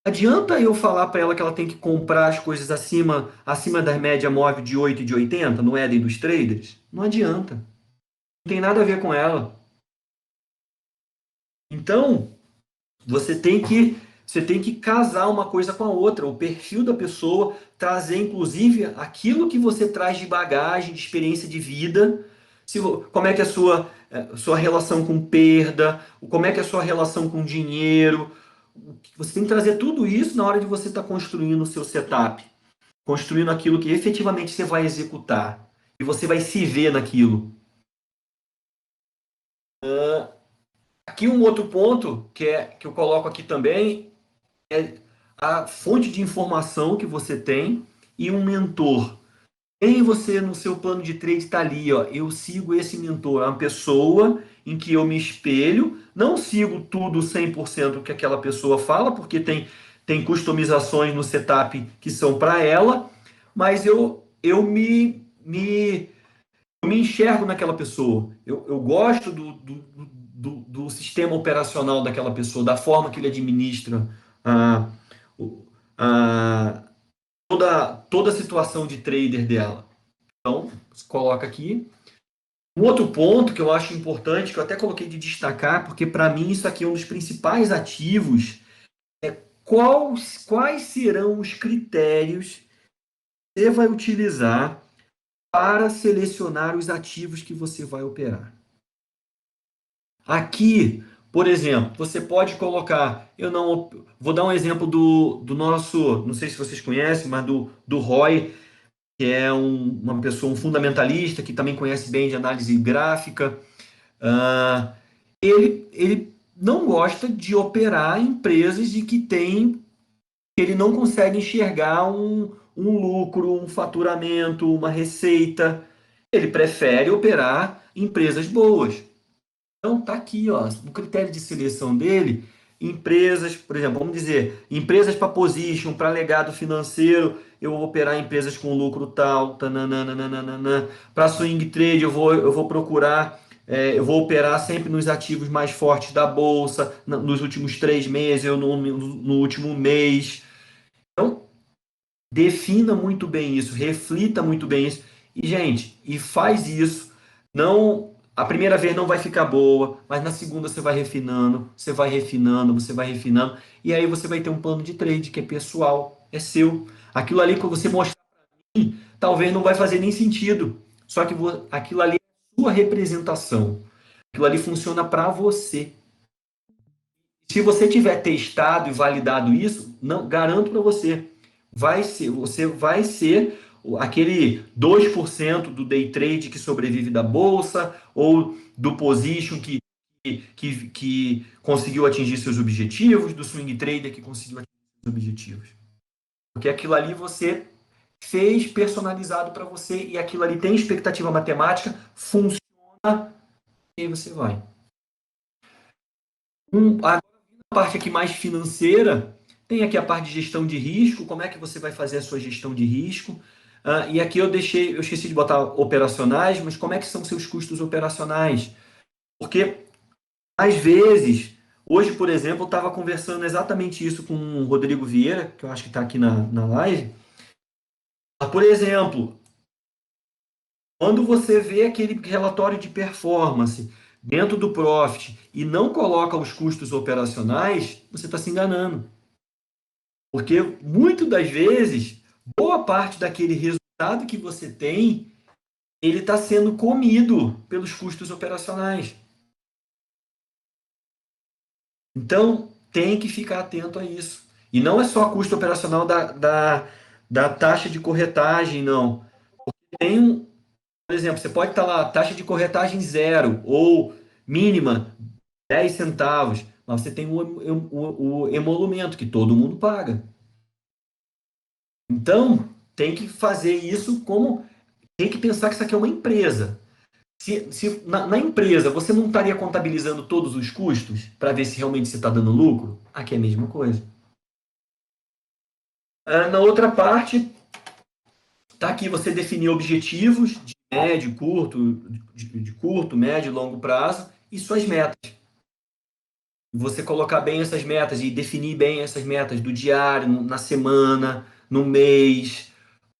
Adianta eu falar para ela que ela tem que comprar as coisas acima da média móvel de 8 e de 80 no Éden dos traders? Não adianta. Não tem nada a ver com ela. Então, você tem que casar uma coisa com a outra, o perfil da pessoa, trazer inclusive aquilo que você traz de bagagem, de experiência de vida, como é que é a sua relação com perda, como é que é a sua relação com dinheiro. Você tem que trazer tudo isso na hora de você estar construindo o seu setup, construindo aquilo que efetivamente você vai executar e você vai se ver naquilo. Aqui um outro ponto que eu coloco aqui também é a fonte de informação que você tem e um mentor. Quem você no seu plano de trade está ali, ó, eu sigo esse mentor, é uma pessoa em que eu me espelho, não sigo tudo 100% que aquela pessoa fala, porque tem customizações no setup que são para ela, mas eu me enxergo naquela pessoa. Eu gosto do sistema operacional daquela pessoa, da forma que ele administra a, a, toda a situação de trader dela. Então, você coloca aqui. Um outro ponto que eu acho importante, que eu até coloquei de destacar, porque para mim isso aqui é um dos principais ativos, quais serão os critérios que você vai utilizar para selecionar os ativos que você vai operar. Aqui, por exemplo, você pode colocar, eu não vou dar um exemplo do nosso, não sei se vocês conhecem, mas do Roy, que é uma pessoa, um fundamentalista, que também conhece bem de análise gráfica. Ah, ele não gosta de operar empresas de que ele não consegue enxergar um lucro, um faturamento, uma receita. Ele prefere operar empresas boas. Então tá aqui, ó, no critério de seleção dele, empresas, por exemplo, vamos dizer, empresas para position, para legado financeiro, eu vou operar empresas com lucro tal, para swing trade eu vou procurar, eu vou operar sempre nos ativos mais fortes da bolsa, nos últimos 3 meses, eu no último mês. Então, defina muito bem isso, reflita muito bem isso. E, gente, faz isso. Não, a primeira vez não vai ficar boa, mas na segunda você vai refinando, você vai refinando, você vai refinando, e aí você vai ter um plano de trade que é pessoal, é seu. Aquilo ali que você mostrar, talvez não vai fazer nem sentido. Só que aquilo ali é sua representação. Aquilo ali funciona para você. Se você tiver testado e validado isso, não garanto para você vai ser aquele 2% do day trade que sobrevive da bolsa ou do position que conseguiu atingir seus objetivos, do swing trader que conseguiu atingir seus objetivos. Porque aquilo ali você fez personalizado para você e aquilo ali tem expectativa matemática, funciona e aí você vai. A parte aqui mais financeira, tem aqui a parte de gestão de risco, como é que você vai fazer a sua gestão de risco. E aqui eu esqueci de botar operacionais, mas como é que são seus custos operacionais? Porque, às vezes, hoje, por exemplo, eu estava conversando exatamente isso com o Rodrigo Vieira, que eu acho que está aqui na live. Por exemplo, quando você vê aquele relatório de performance dentro do Profit e não coloca os custos operacionais, você está se enganando. Porque muitas das vezes, boa parte daquele resultado que você tem, ele está sendo comido pelos custos operacionais. Então, tem que ficar atento a isso. E não é só custo operacional da taxa de corretagem, não. Tem Por exemplo, você pode estar lá, taxa de corretagem zero ou mínima 10 centavos, mas você tem o emolumento que todo mundo paga. Então, tem que fazer isso como. Tem que pensar que isso aqui é uma empresa. Se na empresa você não estaria contabilizando todos os custos para ver se realmente você está dando lucro, aqui é a mesma coisa. Na outra parte, tá aqui você definir objetivos de médio, curto, de curto, médio e longo prazo e suas metas. Você colocar bem essas metas e definir bem essas metas do diário, na semana, no mês,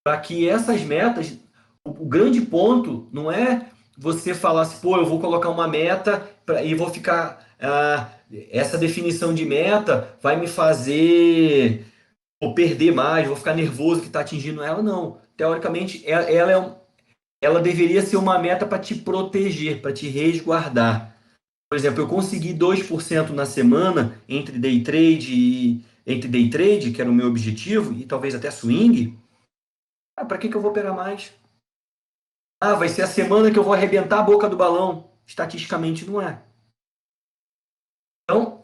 para que essas metas, o grande ponto não é você falar assim, pô, eu vou colocar uma meta e vou ficar. Essa definição de meta vai me fazer ou perder mais, vou ficar nervoso que está atingindo ela. Não. Teoricamente, ela deveria ser uma meta para te proteger, para te resguardar. Por exemplo, eu consegui 2% na semana entre day trade, que era o meu objetivo, e talvez até swing. Para que eu vou operar mais? Vai ser a semana que eu vou arrebentar a boca do balão. Estatisticamente não é. Então,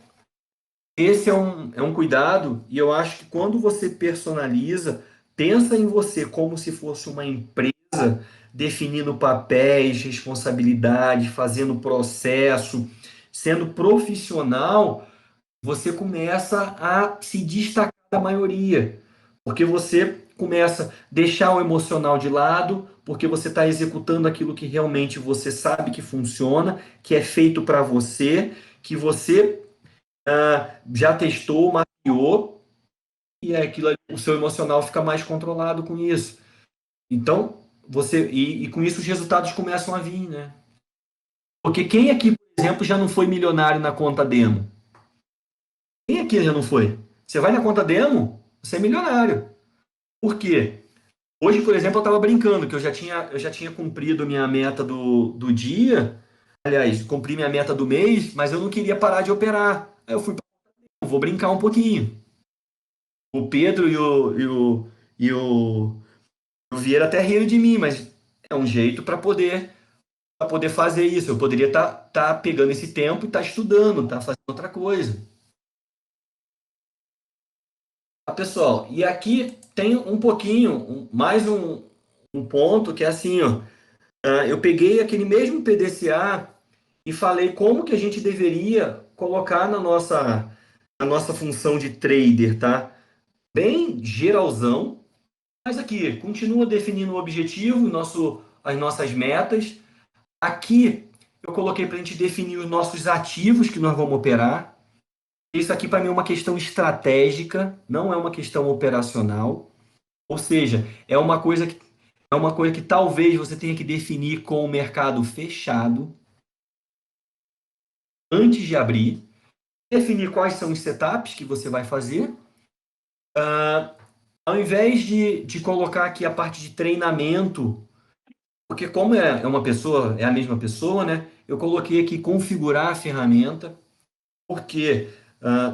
esse é um cuidado, e eu acho que quando você personaliza, pensa em você como se fosse uma empresa, definindo papéis, responsabilidades, fazendo processo, sendo profissional, você começa a se destacar da maioria. Porque você começa a deixar o emocional de lado, porque você está executando aquilo que realmente você sabe que funciona, que é feito para você, que você já testou, mapeou, e é aquilo ali, o seu emocional fica mais controlado com isso. Então, e com isso os resultados começam a vir, né? Porque quem aqui, por exemplo, já não foi milionário na conta demo? Quem aqui já não foi? Você vai na conta demo, você é milionário. Por quê? Hoje, por exemplo, eu estava brincando que eu já tinha cumprido minha meta do dia, aliás, cumpri minha meta do mês, mas eu não queria parar de operar. Aí eu fui, vou brincar um pouquinho. O Pedro e o Vieira até riram de mim, mas é um jeito para poder fazer isso. Eu poderia estar pegando esse tempo e estar estudando, estar fazendo outra coisa. Pessoal, e aqui tem um pouquinho, mais um ponto que é assim, ó. Eu peguei aquele mesmo PDCA e falei como que a gente deveria colocar na nossa função de trader, tá? Bem geralzão, mas aqui, continua definindo o objetivo, as nossas metas. Aqui, eu coloquei para a gente definir os nossos ativos que nós vamos operar. Isso aqui, para mim, é uma questão estratégica, não é uma questão operacional. Ou seja, é uma coisa que talvez você tenha que definir com o mercado fechado antes de abrir, definir quais são os setups que você vai fazer. Ao invés de colocar aqui a parte de treinamento, porque como é uma pessoa, é a mesma pessoa, né? Eu coloquei aqui configurar a ferramenta, porque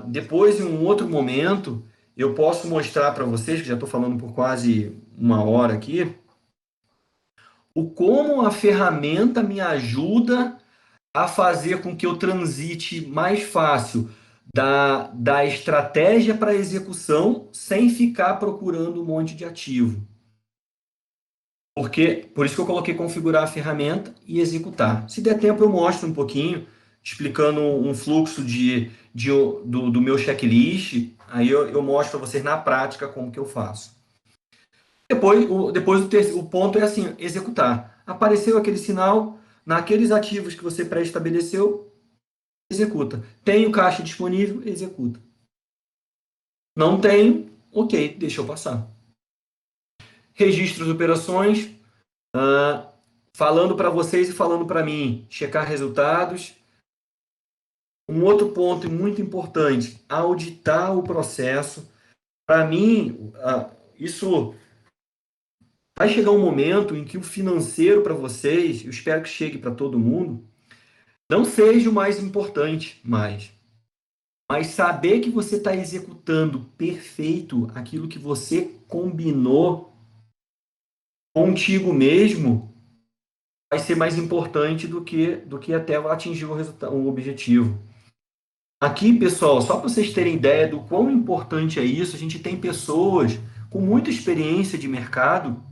depois, em um outro momento, eu posso mostrar para vocês, que já estou falando por quase uma hora aqui, o como a ferramenta me ajuda a fazer com que eu transite mais fácil da estratégia para a execução sem ficar procurando um monte de ativo. Por isso que eu coloquei configurar a ferramenta e executar. Se der tempo, eu mostro um pouquinho, explicando um fluxo do meu checklist. Aí eu mostro para vocês na prática como que eu faço. Depois o ponto é assim, executar. Apareceu aquele sinal, naqueles ativos que você pré-estabeleceu, executa. Tenho caixa disponível, executa. Não tenho, ok, deixa eu passar. Registro de operações, falando para vocês e falando para mim, checar resultados. Um outro ponto muito importante, auditar o processo. Para mim, isso vai chegar um momento em que o financeiro para vocês, eu espero que chegue para todo mundo, não seja o mais importante mais. Mas saber que você está executando perfeito aquilo que você combinou contigo mesmo vai ser mais importante do que até atingir o resultado, o objetivo. Aqui, pessoal, só para vocês terem ideia do quão importante é isso, a gente tem pessoas com muita experiência de mercado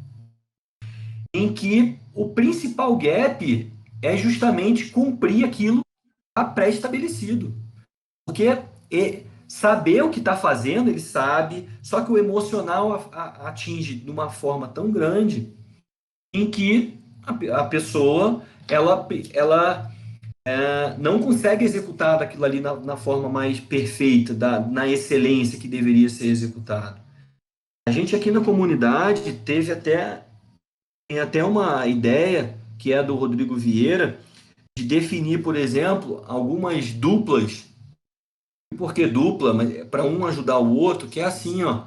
em que o principal gap é justamente cumprir aquilo que está pré-estabelecido. Porque saber o que está fazendo, ele sabe, só que o emocional atinge de uma forma tão grande em que a pessoa ela não consegue executar daquilo ali na forma mais perfeita, na excelência que deveria ser executado. A gente aqui na comunidade tem até uma ideia, que é a do Rodrigo Vieira, de definir, por exemplo, algumas duplas. Por que dupla? Mas para um ajudar o outro, que é assim, ó.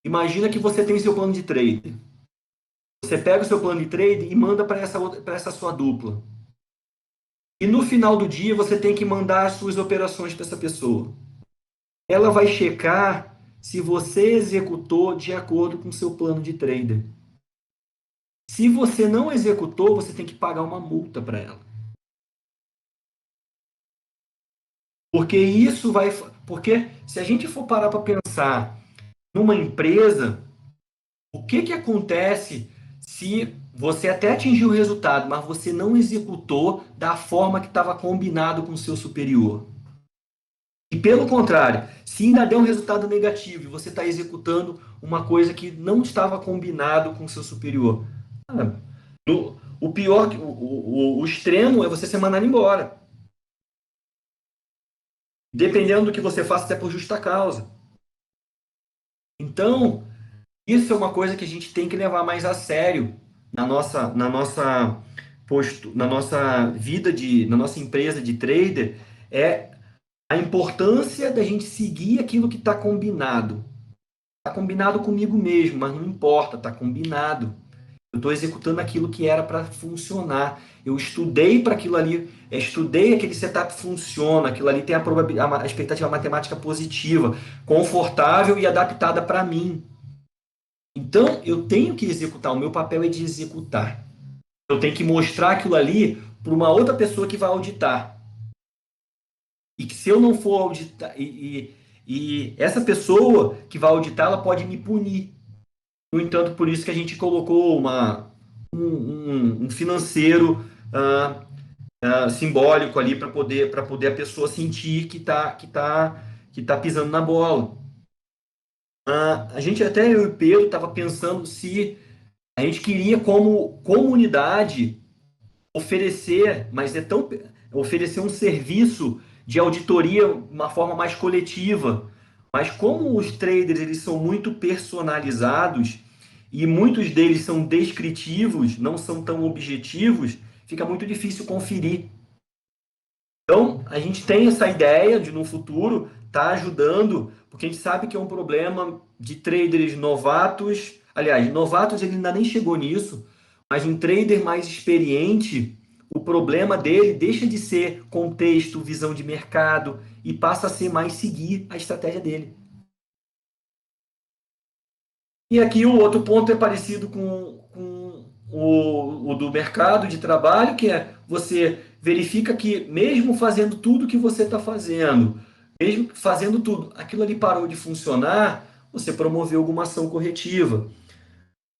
Imagina que você tem seu plano de trade. Você pega o seu plano de trade e manda para essa sua dupla. E no final do dia você tem que mandar as suas operações para essa pessoa. Ela vai checar se você executou de acordo com o seu plano de trader. Se você não executou, você tem que pagar uma multa para ela. Porque isso vai. Porque se a gente for parar para pensar numa empresa, o que acontece se você até atingiu o resultado, mas você não executou da forma que estava combinado com o seu superior? E pelo contrário, se ainda der um resultado negativo e você está executando uma coisa que não estava combinado com o seu superior, o pior, o extremo é você ser mandado embora. Dependendo do que você faça, até por justa causa. Então, isso é uma coisa que a gente tem que levar mais a sério na nossa vida na nossa empresa de trader, é a importância da gente seguir aquilo que está combinado. Está combinado comigo mesmo, mas não importa, está combinado. Eu estou executando aquilo que era para funcionar. Eu estudei para aquilo ali, estudei aquele setup funciona, aquilo ali tem a expectativa matemática positiva, confortável e adaptada para mim. Então, eu tenho que executar, o meu papel é de executar. Eu tenho que mostrar aquilo ali para uma outra pessoa que vai auditar. E que se eu não for auditar, e essa pessoa que vai auditar, ela pode me punir. No entanto, por isso que a gente colocou um financeiro simbólico ali para poder a pessoa sentir que tá pisando na bola. A gente até, eu e o Pedro, estava pensando se a gente queria, como comunidade, oferecer, mas oferecer um serviço de auditoria de uma forma mais coletiva. Mas como os traders eles são muito personalizados e muitos deles são descritivos, não são tão objetivos, fica muito difícil conferir. Então, a gente tem essa ideia de, no futuro, estar ajudando, porque a gente sabe que é um problema de traders novatos. Aliás, novatos ele ainda nem chegou nisso, mas um trader mais experiente, o problema dele deixa de ser contexto, visão de mercado e passa a ser mais seguir a estratégia dele. E aqui o outro ponto é parecido com o do mercado de trabalho, que é você verifica que mesmo fazendo tudo que você está fazendo, mesmo fazendo tudo, aquilo ali parou de funcionar, você promoveu alguma ação corretiva.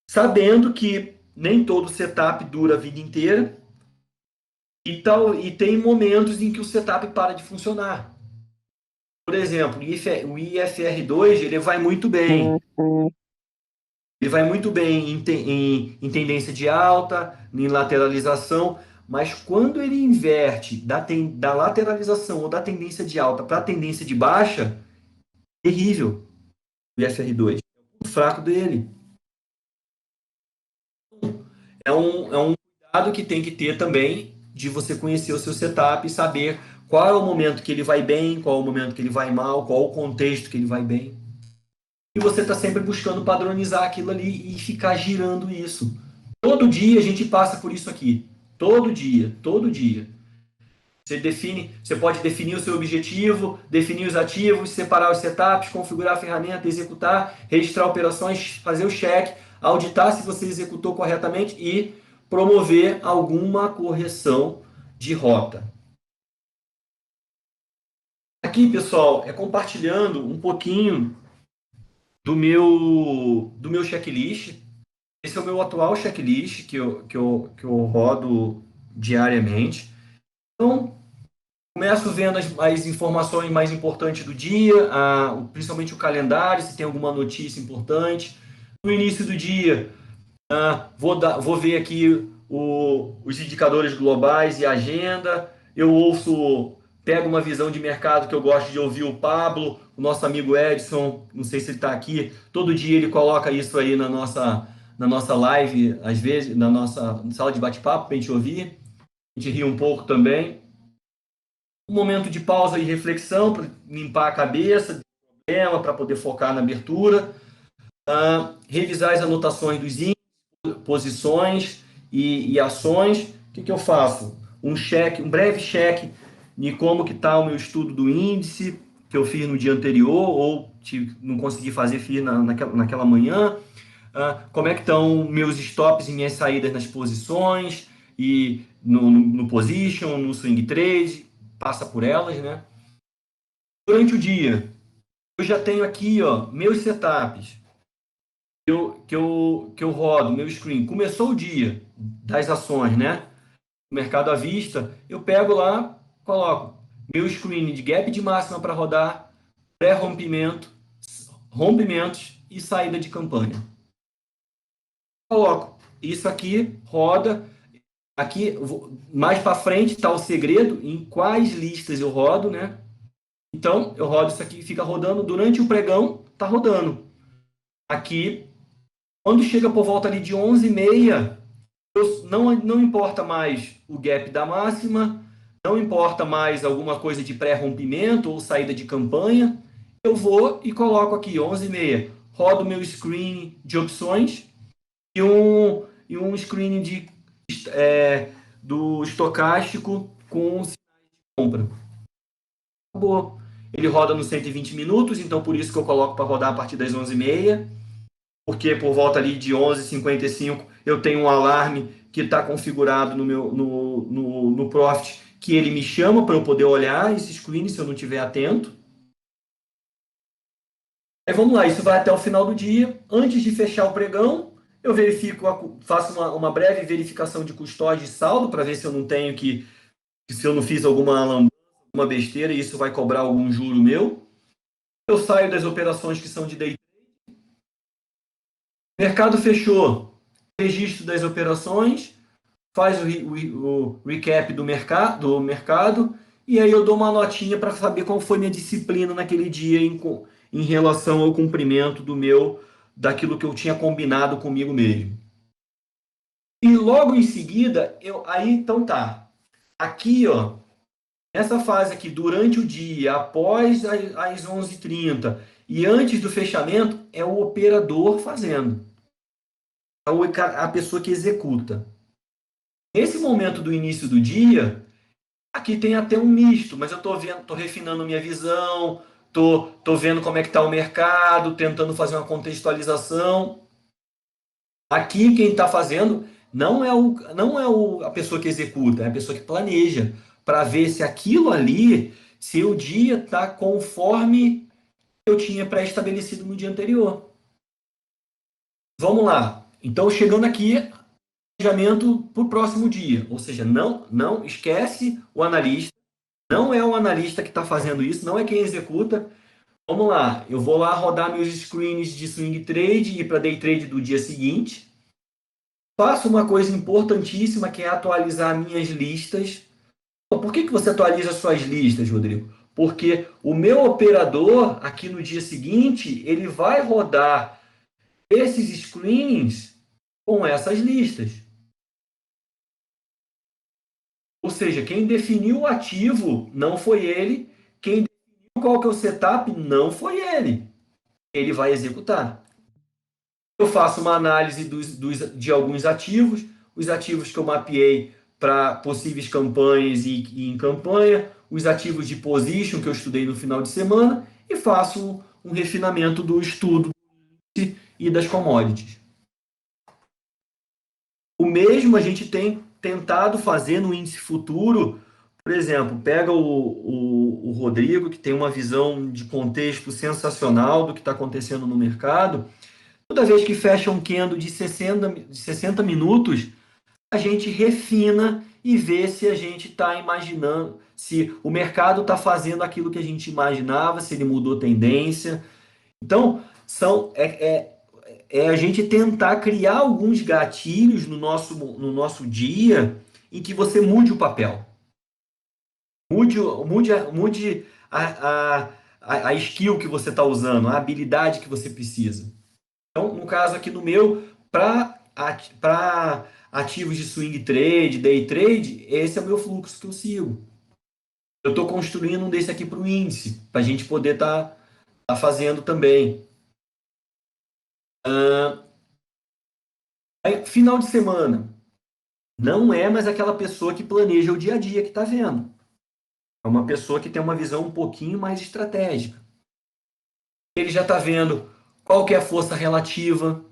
Sabendo que nem todo setup dura a vida inteira e tem momentos em que o setup para de funcionar. Por exemplo, o IFR2 ele vai muito bem. Ele vai muito bem em tendência de alta, em lateralização, mas quando ele inverte da lateralização ou da tendência de alta para a tendência de baixa, terrível o IFR2. É o ponto fraco dele. É um cuidado que tem que ter também de você conhecer o seu setup e saber qual é o momento que ele vai bem, qual é o momento que ele vai mal, qual é o contexto que ele vai bem. E você está sempre buscando padronizar aquilo ali e ficar girando isso. Todo dia a gente passa por isso aqui. Todo dia, todo dia. Você pode definir o seu objetivo, definir os ativos, separar os setups, configurar a ferramenta, executar, registrar operações, fazer o check, auditar se você executou corretamente e promover alguma correção de rota. Aqui, pessoal, é compartilhando um pouquinho do meu checklist. Esse é o meu atual checklist que eu rodo diariamente. Então, começo vendo as informações mais importantes do dia, principalmente o calendário, se tem alguma notícia importante. No início do dia, vou ver aqui os indicadores globais e a agenda. Eu pego uma visão de mercado que eu gosto de ouvir o Pablo, o nosso amigo Edson, não sei se ele está aqui. Todo dia ele coloca isso aí na nossa live, às vezes, na nossa sala de bate-papo, para a gente ouvir. A gente ri um pouco também. Um momento de pausa e reflexão para limpar a cabeça, para poder focar na abertura. Revisar as anotações dos índices, posições e ações. O que eu faço? Um breve cheque de como que está o meu estudo do índice que eu fiz no dia anterior ou não consegui fazer, fiz naquela manhã. Como é que estão meus stops e minhas saídas nas posições e no position, no swing trade, passa por elas, né? Durante o dia, eu já tenho aqui, ó, meus setups que eu rodo, meu screen. Começou o dia das ações, né? Mercado à vista, eu pego lá, coloco meu screen de gap de máxima para rodar, pré-rompimento, rompimentos e saída de campanha. Coloco. Isso aqui roda. Aqui, mais para frente, está o segredo em quais listas eu rodo, né? Então, eu rodo isso aqui, fica rodando durante o pregão, tá rodando. Aqui, quando chega por volta ali de 11h30, não importa mais o gap da máxima, não importa mais alguma coisa de pré-rompimento ou saída de campanha, eu vou e coloco aqui 11h30, rodo meu screen de opções e um screen do estocástico com sinais de compra. Acabou. Ele roda nos 120 minutos, então por isso que eu coloco para rodar a partir das 11h30, porque por volta ali de 11h55 eu tenho um alarme que está configurado no Profit, que ele me chama para eu poder olhar esse screen se eu não estiver atento. Aí vamos lá, isso vai até o final do dia. Antes de fechar o pregão, eu faço uma breve verificação de custódia e saldo para ver se eu não tenho se eu não fiz alguma besteira e isso vai cobrar algum juro meu. Eu saio das operações que são de day trade. Mercado fechou. Registro das operações, faz o recap do mercado e aí eu dou uma notinha para saber qual foi minha disciplina naquele dia em relação ao cumprimento daquilo que eu tinha combinado comigo mesmo. E logo em seguida, então tá. Aqui, ó, nessa fase aqui, durante o dia, após as 11h30 e antes do fechamento, é o operador fazendo. É a pessoa que executa. Nesse momento do início do dia, aqui tem até um misto, mas eu estou refinando minha visão, tô vendo como é que está o mercado, tentando fazer uma contextualização. Aqui quem está fazendo não é a pessoa que executa, é a pessoa que planeja, para ver se aquilo ali, se o dia está conforme eu tinha pré-estabelecido no dia anterior. Vamos lá. Então, chegando aqui, planejamento para o próximo dia. Ou seja, não esquece o analista. Não é o analista que está fazendo isso, não é quem executa. Vamos lá, eu vou lá rodar meus screens de swing trade e para day trade do dia seguinte. Faço uma coisa importantíssima que é atualizar minhas listas. Por que você atualiza suas listas, Rodrigo? Porque o meu operador, aqui no dia seguinte, ele vai rodar esses screens com essas listas. Ou seja, quem definiu o ativo não foi ele, quem definiu qual que é o setup não foi ele. Ele vai executar. Eu faço uma análise de alguns ativos, os ativos que eu mapeei para possíveis campanhas e em campanha, os ativos de position que eu estudei no final de semana e faço um refinamento do estudo e das commodities. O mesmo a gente tem tentado fazer no índice futuro. Por exemplo, pega o Rodrigo, que tem uma visão de contexto sensacional do que está acontecendo no mercado. Toda vez que fecha um candle de 60 minutos, a gente refina e vê se a gente está imaginando, se o mercado está fazendo aquilo que a gente imaginava, se ele mudou tendência. Então, é a gente tentar criar alguns gatilhos no nosso dia em que você mude o papel. Mude a skill que você está usando, a habilidade que você precisa. Então, no caso aqui no meu, para ativos de swing trade, day trade, esse é o meu fluxo que eu sigo. Eu estou construindo um desse aqui para o índice, para a gente poder estar fazendo também. Aí, final de semana. Não é mais aquela pessoa que planeja o dia a dia que está vendo. É uma pessoa que tem uma visão um pouquinho mais estratégica. Ele já está vendo qual que é a força relativa,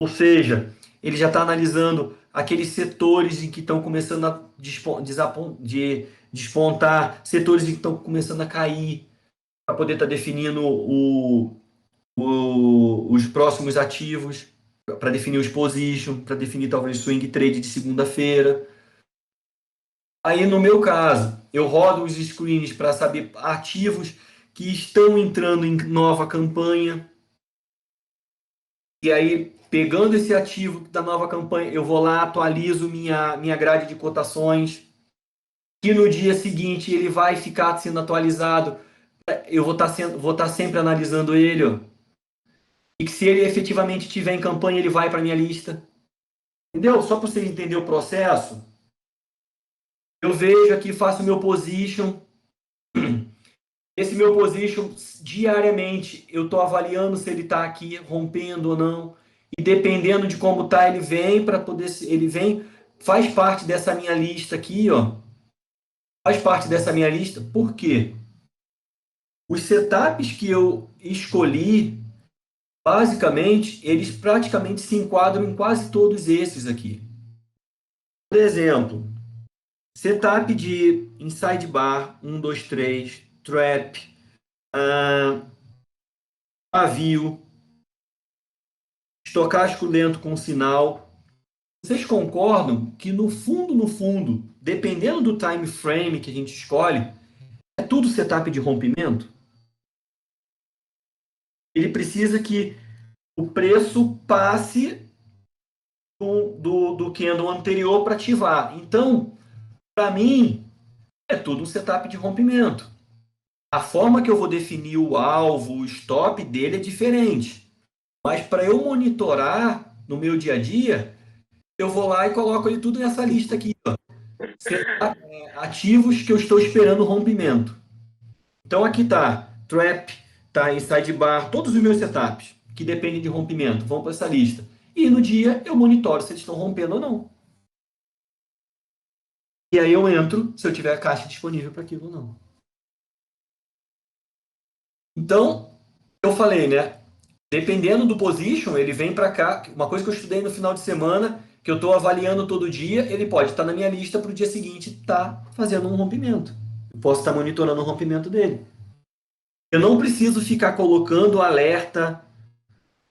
ou seja, ele já está analisando aqueles setores em que estão começando a despontar, setores em que estão começando a cair, para poder estar definindo os próximos ativos, para definir os position, para definir talvez swing trade de segunda-feira. Aí, no meu caso, eu rodo os screens para saber ativos que estão entrando em nova campanha. E aí, pegando esse ativo da nova campanha, eu vou lá, atualizo minha grade de cotações, que no dia seguinte ele vai ficar sendo atualizado. Eu vou estar sempre analisando ele, ó. E que se ele efetivamente estiver em campanha, ele vai para minha lista. Entendeu? Só para vocês entenderem o processo. Eu vejo aqui, faço meu position. Esse meu position, diariamente, eu estou avaliando se ele está aqui rompendo ou não. E dependendo de como tá, ele vem para poder. Ele vem, faz parte dessa minha lista aqui, ó. Faz parte dessa minha lista. Por quê? Os setups que eu escolhi, basicamente, eles praticamente se enquadram em quase todos esses aqui. Por exemplo, setup de inside bar, 1, 2, 3, trap, pavio, estocástico lento com sinal. Vocês concordam que no fundo, dependendo do time frame que a gente escolhe, é tudo setup de rompimento? Ele precisa que o preço passe do candle anterior para ativar. Então, para mim, é tudo um setup de rompimento. A forma que eu vou definir o alvo, o stop dele é diferente. Mas para eu monitorar no meu dia a dia, eu vou lá e coloco ele tudo nessa lista aqui. Ó. Ativos que eu estou esperando rompimento. Então aqui tá trap, tá inside bar, todos os meus setups que dependem de rompimento vão para essa lista. E no dia eu monitoro se eles estão rompendo ou não. E aí eu entro se eu tiver a caixa disponível para aquilo ou não. Então, eu falei, né? Dependendo do position, ele vem para cá. Uma coisa que eu estudei no final de semana, que eu estou avaliando todo dia, ele pode estar na minha lista para o dia seguinte estar fazendo um rompimento. Eu posso estar monitorando o rompimento dele. Eu não preciso ficar colocando alerta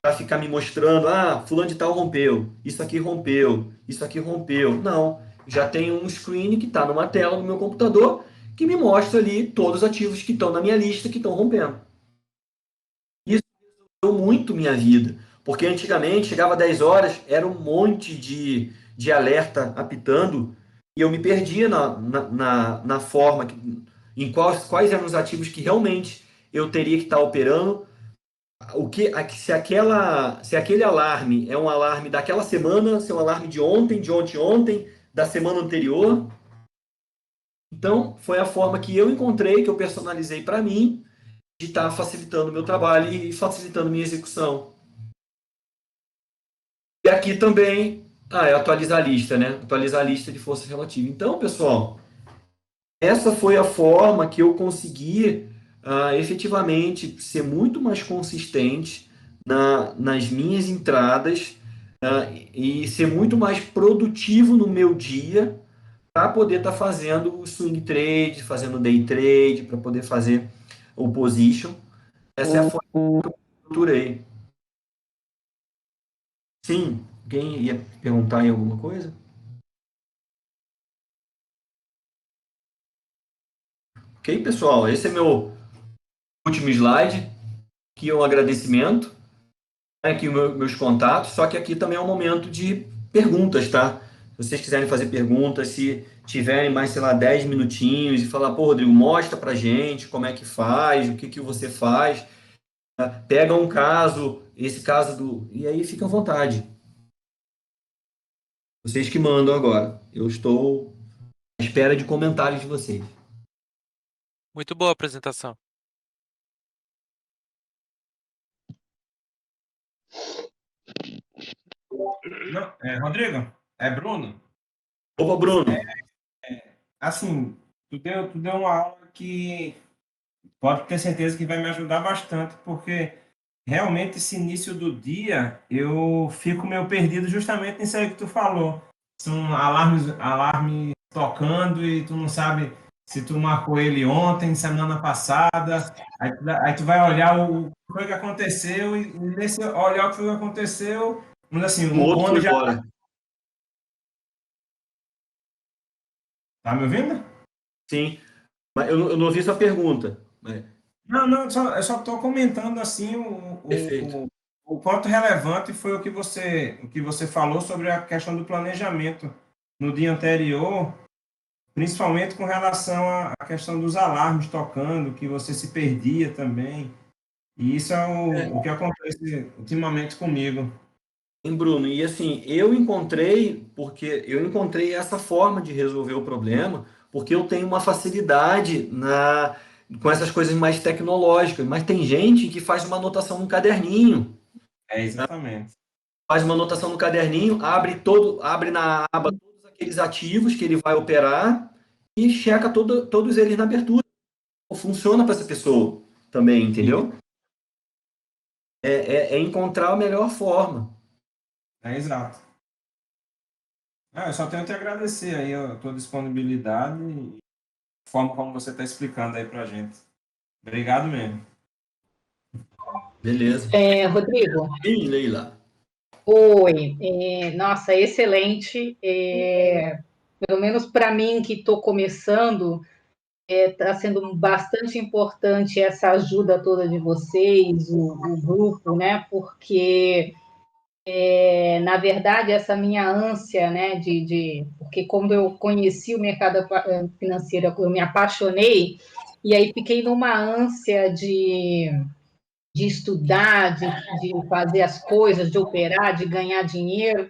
para ficar me mostrando, fulano de tal rompeu, isso aqui rompeu, isso aqui rompeu. Não, já tem um screen que está numa tela no meu computador que me mostra ali todos os ativos que estão na minha lista que estão rompendo. Isso mudou muito minha vida, porque antigamente chegava 10 horas, era um monte de alerta apitando e eu me perdia na forma, em quais eram os ativos que realmente eu teria que estar operando. Se aquele alarme é um alarme daquela semana, se é um alarme de ontem, de ontem, da semana anterior. Então, foi a forma que eu encontrei, que eu personalizei para mim, de estar facilitando o meu trabalho e facilitando minha execução. E aqui também, é atualizar a lista, né? Atualizar a lista de força relativa. Então, pessoal, essa foi a forma que eu consegui efetivamente ser muito mais consistente nas minhas entradas, e ser muito mais produtivo no meu dia para poder estar fazendo o swing trade, fazendo day trade, para poder fazer o position. Essa é a forma que eu estruturei. Sim, quem ia perguntar em alguma coisa? Ok, pessoal, esse é meu último slide, que é um agradecimento, né, aqui meus contatos, só que aqui também é um momento de perguntas, tá? Se vocês quiserem fazer perguntas, se tiverem mais, sei lá, 10 minutinhos e falar, pô, Rodrigo, mostra pra gente como é que faz, o que que você faz, né? Pega um caso, esse caso do... E aí fica à vontade. Vocês que mandam agora. Eu estou à espera de comentários de vocês. Muito boa a apresentação. Não, Rodrigo, é Bruno. Opa, Bruno. Assim, tu deu uma aula que pode ter certeza que vai me ajudar bastante, porque realmente esse início do dia eu fico meio perdido justamente nisso aí que tu falou. São alarmes tocando e tu não sabe se tu marcou ele ontem, semana passada. Aí tu vai olhar o que foi que aconteceu e nesse olhar o que foi que aconteceu, mas assim, O o outro foi homem já embora. tá me ouvindo? Sim, mas eu não ouvi sua pergunta. Não, não, eu só estou comentando assim Perfeito. o quanto relevante foi o que você falou sobre a questão do planejamento no dia anterior, principalmente com relação à questão dos alarmes tocando, que você se perdia também. E isso é o que acontece ultimamente comigo. Hein, Bruno? E assim, eu encontrei essa forma de resolver o problema, porque eu tenho uma facilidade com essas coisas mais tecnológicas. Mas tem gente que faz uma anotação no caderninho, É exatamente. faz uma anotação no caderninho, abre na aba todos aqueles ativos que ele vai operar e checa todos eles na abertura. Funciona para essa pessoa também, E, entendeu? É encontrar a melhor forma. é exato. Eu só tenho que te agradecer aí a tua disponibilidade e a forma como você está explicando aí para a gente. Obrigado mesmo. Beleza. Rodrigo, Ih, Leila. oi. Nossa, excelente. Pelo menos para mim que estou começando, está sendo bastante importante essa ajuda toda de vocês, o grupo, né? Porque, na verdade, essa minha ânsia, né, porque quando eu conheci o mercado financeiro, eu me apaixonei, e aí fiquei numa ânsia de estudar, de fazer as coisas, de operar, de ganhar dinheiro.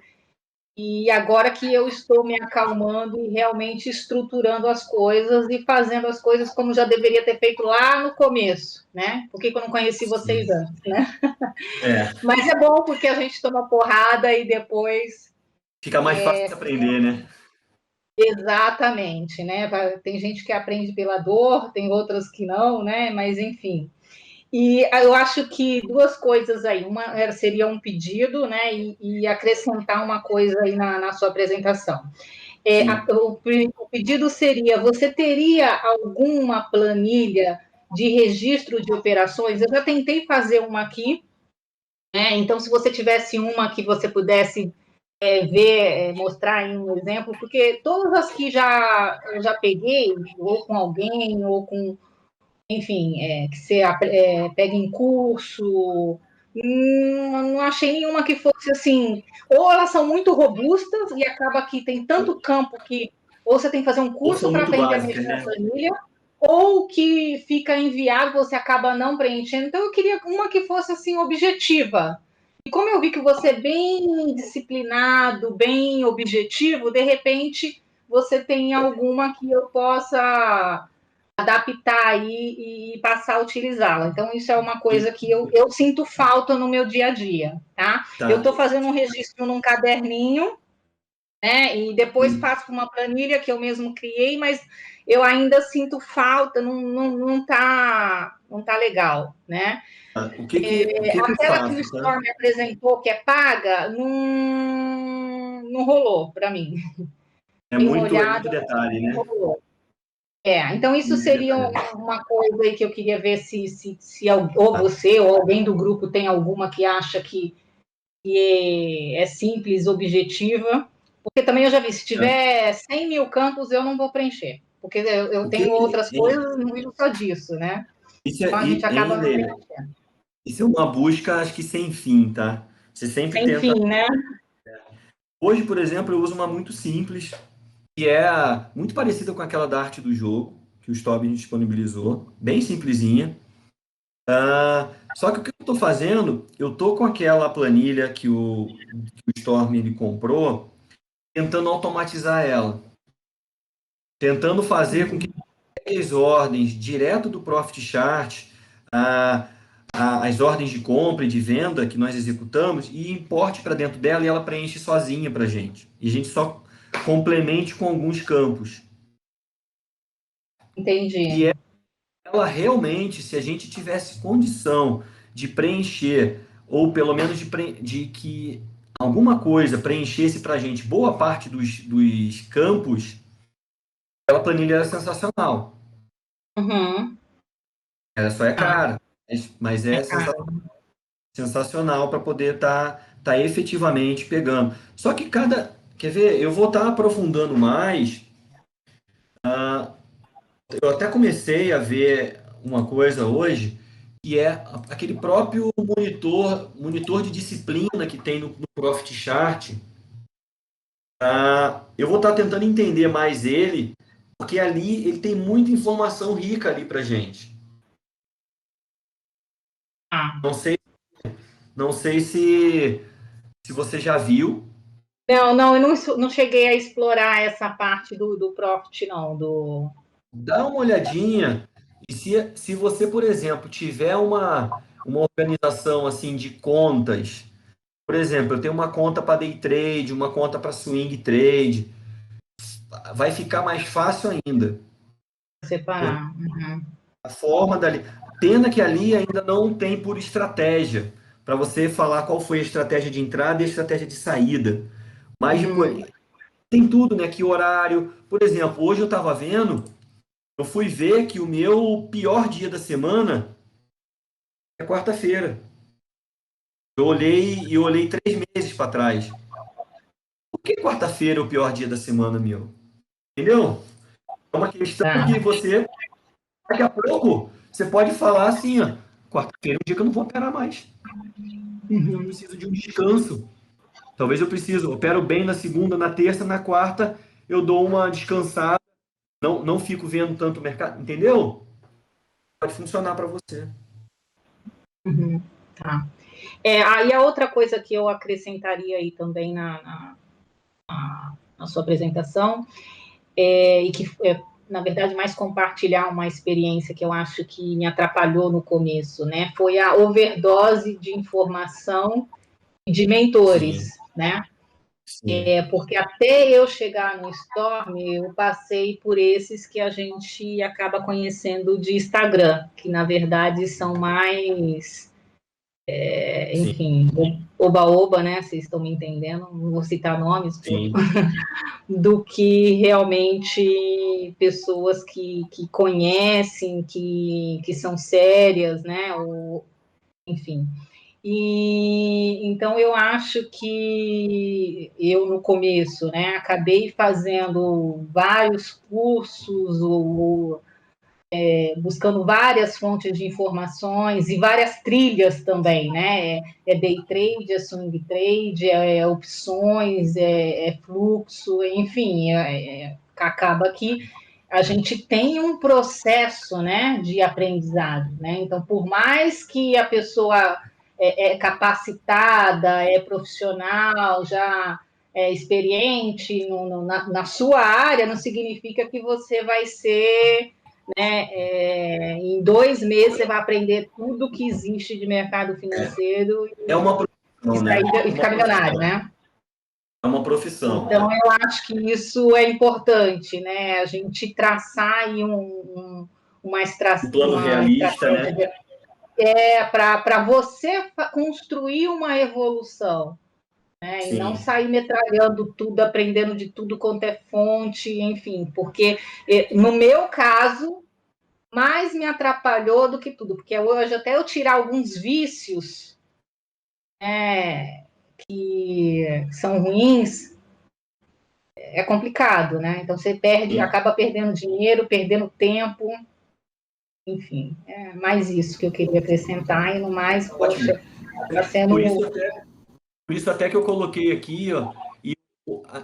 E agora que eu estou me acalmando e realmente estruturando as coisas e fazendo as coisas como já deveria ter feito lá no começo, né? Por que eu não conheci vocês antes, né? É, Mas é bom porque a gente toma porrada e depois. fica mais fácil aprender, né? Exatamente, né? Tem gente que aprende pela dor, tem outras que não, né? Mas enfim. E eu acho que duas coisas aí. Uma seria um pedido, né? E acrescentar uma coisa aí na sua apresentação. Sim. O pedido seria: você teria alguma planilha de registro de operações? Eu já tentei fazer uma aqui, né? Então, se você tivesse uma que você pudesse ver, mostrar em um exemplo, porque todas as que eu já peguei, ou com alguém, ou com enfim, que você pega em curso. Não achei nenhuma que fosse assim. Ou elas são muito robustas e acaba que tem tanto campo que ou você tem que fazer um Ou curso são para muito aprender a básicas, mexer na né? planilha, ou que fica inviável, você acaba não preenchendo. Então, eu queria uma que fosse assim objetiva. E como eu vi que você é bem disciplinado, bem objetivo, de repente você tem alguma que eu possa adaptar aí e passar a utilizá-la. Então, isso é uma coisa que eu sinto falta no meu dia a dia, tá? Eu Tá. estou fazendo um registro num caderninho, né? E depois passo para uma planilha que eu mesmo criei, mas eu ainda sinto falta, não tá. tá legal, né? O que eu Aquela que o faço, tá? Storm me apresentou, que é paga, não rolou para mim. É Dei uma muito olhada, detalhe, não né? rolou. Então isso Muito seria detalhe. uma coisa aí que eu queria ver se ou você ou alguém do grupo tem alguma que acha que é simples, objetiva, porque também eu já vi, se tiver 100 mil campos, eu não vou preencher, porque eu O que, tenho outras hein, coisas, não vivo só disso, né? isso Então é, a gente acaba não Leila, preenchendo. isso é uma busca, acho que sem fim, tá? Você sempre Sem tenta. fim, né? Hoje, por exemplo, eu uso uma muito simples, que é muito parecida com aquela da arte do jogo, que o Stobin disponibilizou, bem simplesinha. Só que o que eu estou fazendo, eu estou com aquela planilha que o Storm ele comprou, tentando automatizar ela, tentando fazer com que as ordens direto do Profit Chart, a, as ordens de compra e de venda que nós executamos, e importe para dentro dela e ela preenche sozinha para a gente. E a gente só complemente com alguns campos. Entendi. Ela realmente, se a gente tivesse condição de preencher, ou pelo menos de que alguma coisa preenchesse para a gente boa parte dos campos, aquela planilha era sensacional. Uhum. Ela só é Tá, cara, mas é é caro. sensacional para poder tá efetivamente pegando. Só que quer ver, eu vou estar aprofundando mais. Eu até comecei a ver uma coisa hoje, que é aquele próprio monitor de disciplina que tem no Profit Chart. Eu vou estar tentando entender mais ele, porque ali ele tem muita informação rica ali para gente. Ah. Não sei, não sei se você já viu. Não, eu não cheguei a explorar essa parte do Profit, não. Dá uma olhadinha e se você, por exemplo, tiver uma organização assim de contas, por exemplo, eu tenho uma conta para day trade, uma conta para swing trade, vai ficar mais fácil ainda. Porque Separar. Uhum. a forma dali, pena que ali ainda não tem por estratégia para você falar qual foi a estratégia de entrada e a estratégia de saída. Mas depois Uhum. tem tudo, né? Que horário, por exemplo, hoje eu estava vendo, eu fui ver que o meu pior dia da semana é quarta-feira. Eu olhei 3 meses para trás. Por que quarta-feira é o pior dia da semana, meu? Entendeu? É uma questão Tá. que você, daqui a pouco, você pode falar assim, ó, quarta-feira é um dia que eu não vou operar mais. Eu Uhum. preciso de um descanso. Talvez eu precise, eu opero bem na segunda, na terça, na quarta, eu dou uma descansada, não fico vendo tanto o mercado, entendeu? Pode funcionar para você. Uhum. Tá. Aí a outra coisa que eu acrescentaria aí também na sua apresentação, e que na verdade, mais compartilhar uma experiência que eu acho que me atrapalhou no começo, né? Foi a overdose de informação e de Sim, mentores, né? sim, Porque até eu chegar no Storm, eu passei por esses que a gente acaba conhecendo de Instagram, que na verdade são mais, sim, enfim, oba-oba, né? Vocês estão me entendendo, não vou citar nomes, sim, do que realmente pessoas que conhecem, que são sérias, né? Ou, enfim. E então eu acho que eu no começo, né, acabei fazendo vários cursos ou buscando várias fontes de informações e várias trilhas também, né? Day trade, é swing trade, opções, fluxo, enfim, acaba que a gente tem um processo, né, de aprendizado, né? Então, por mais que a pessoa é capacitada, é profissional, já é experiente na sua área, não significa que você vai ser, né, em 2 meses você vai aprender tudo que existe de mercado financeiro é uma e, profissão, sair, né? É e uma ficar milionário, profissão. né? É uma profissão. Então, eu acho que isso é importante, né? A gente traçar aí Um plano realista, né? Para você construir uma evolução, né? E não Sim. sair metralhando tudo, aprendendo de tudo quanto é fonte, enfim, porque no meu caso mais me atrapalhou do que tudo, porque hoje até eu tirar alguns vícios, né, que são ruins, é complicado, né? Então você acaba perdendo dinheiro, perdendo tempo, enfim, é mais isso que eu queria acrescentar, e no mais, Ótimo. poxa, está sendo. Por isso até que eu coloquei aqui, ó, e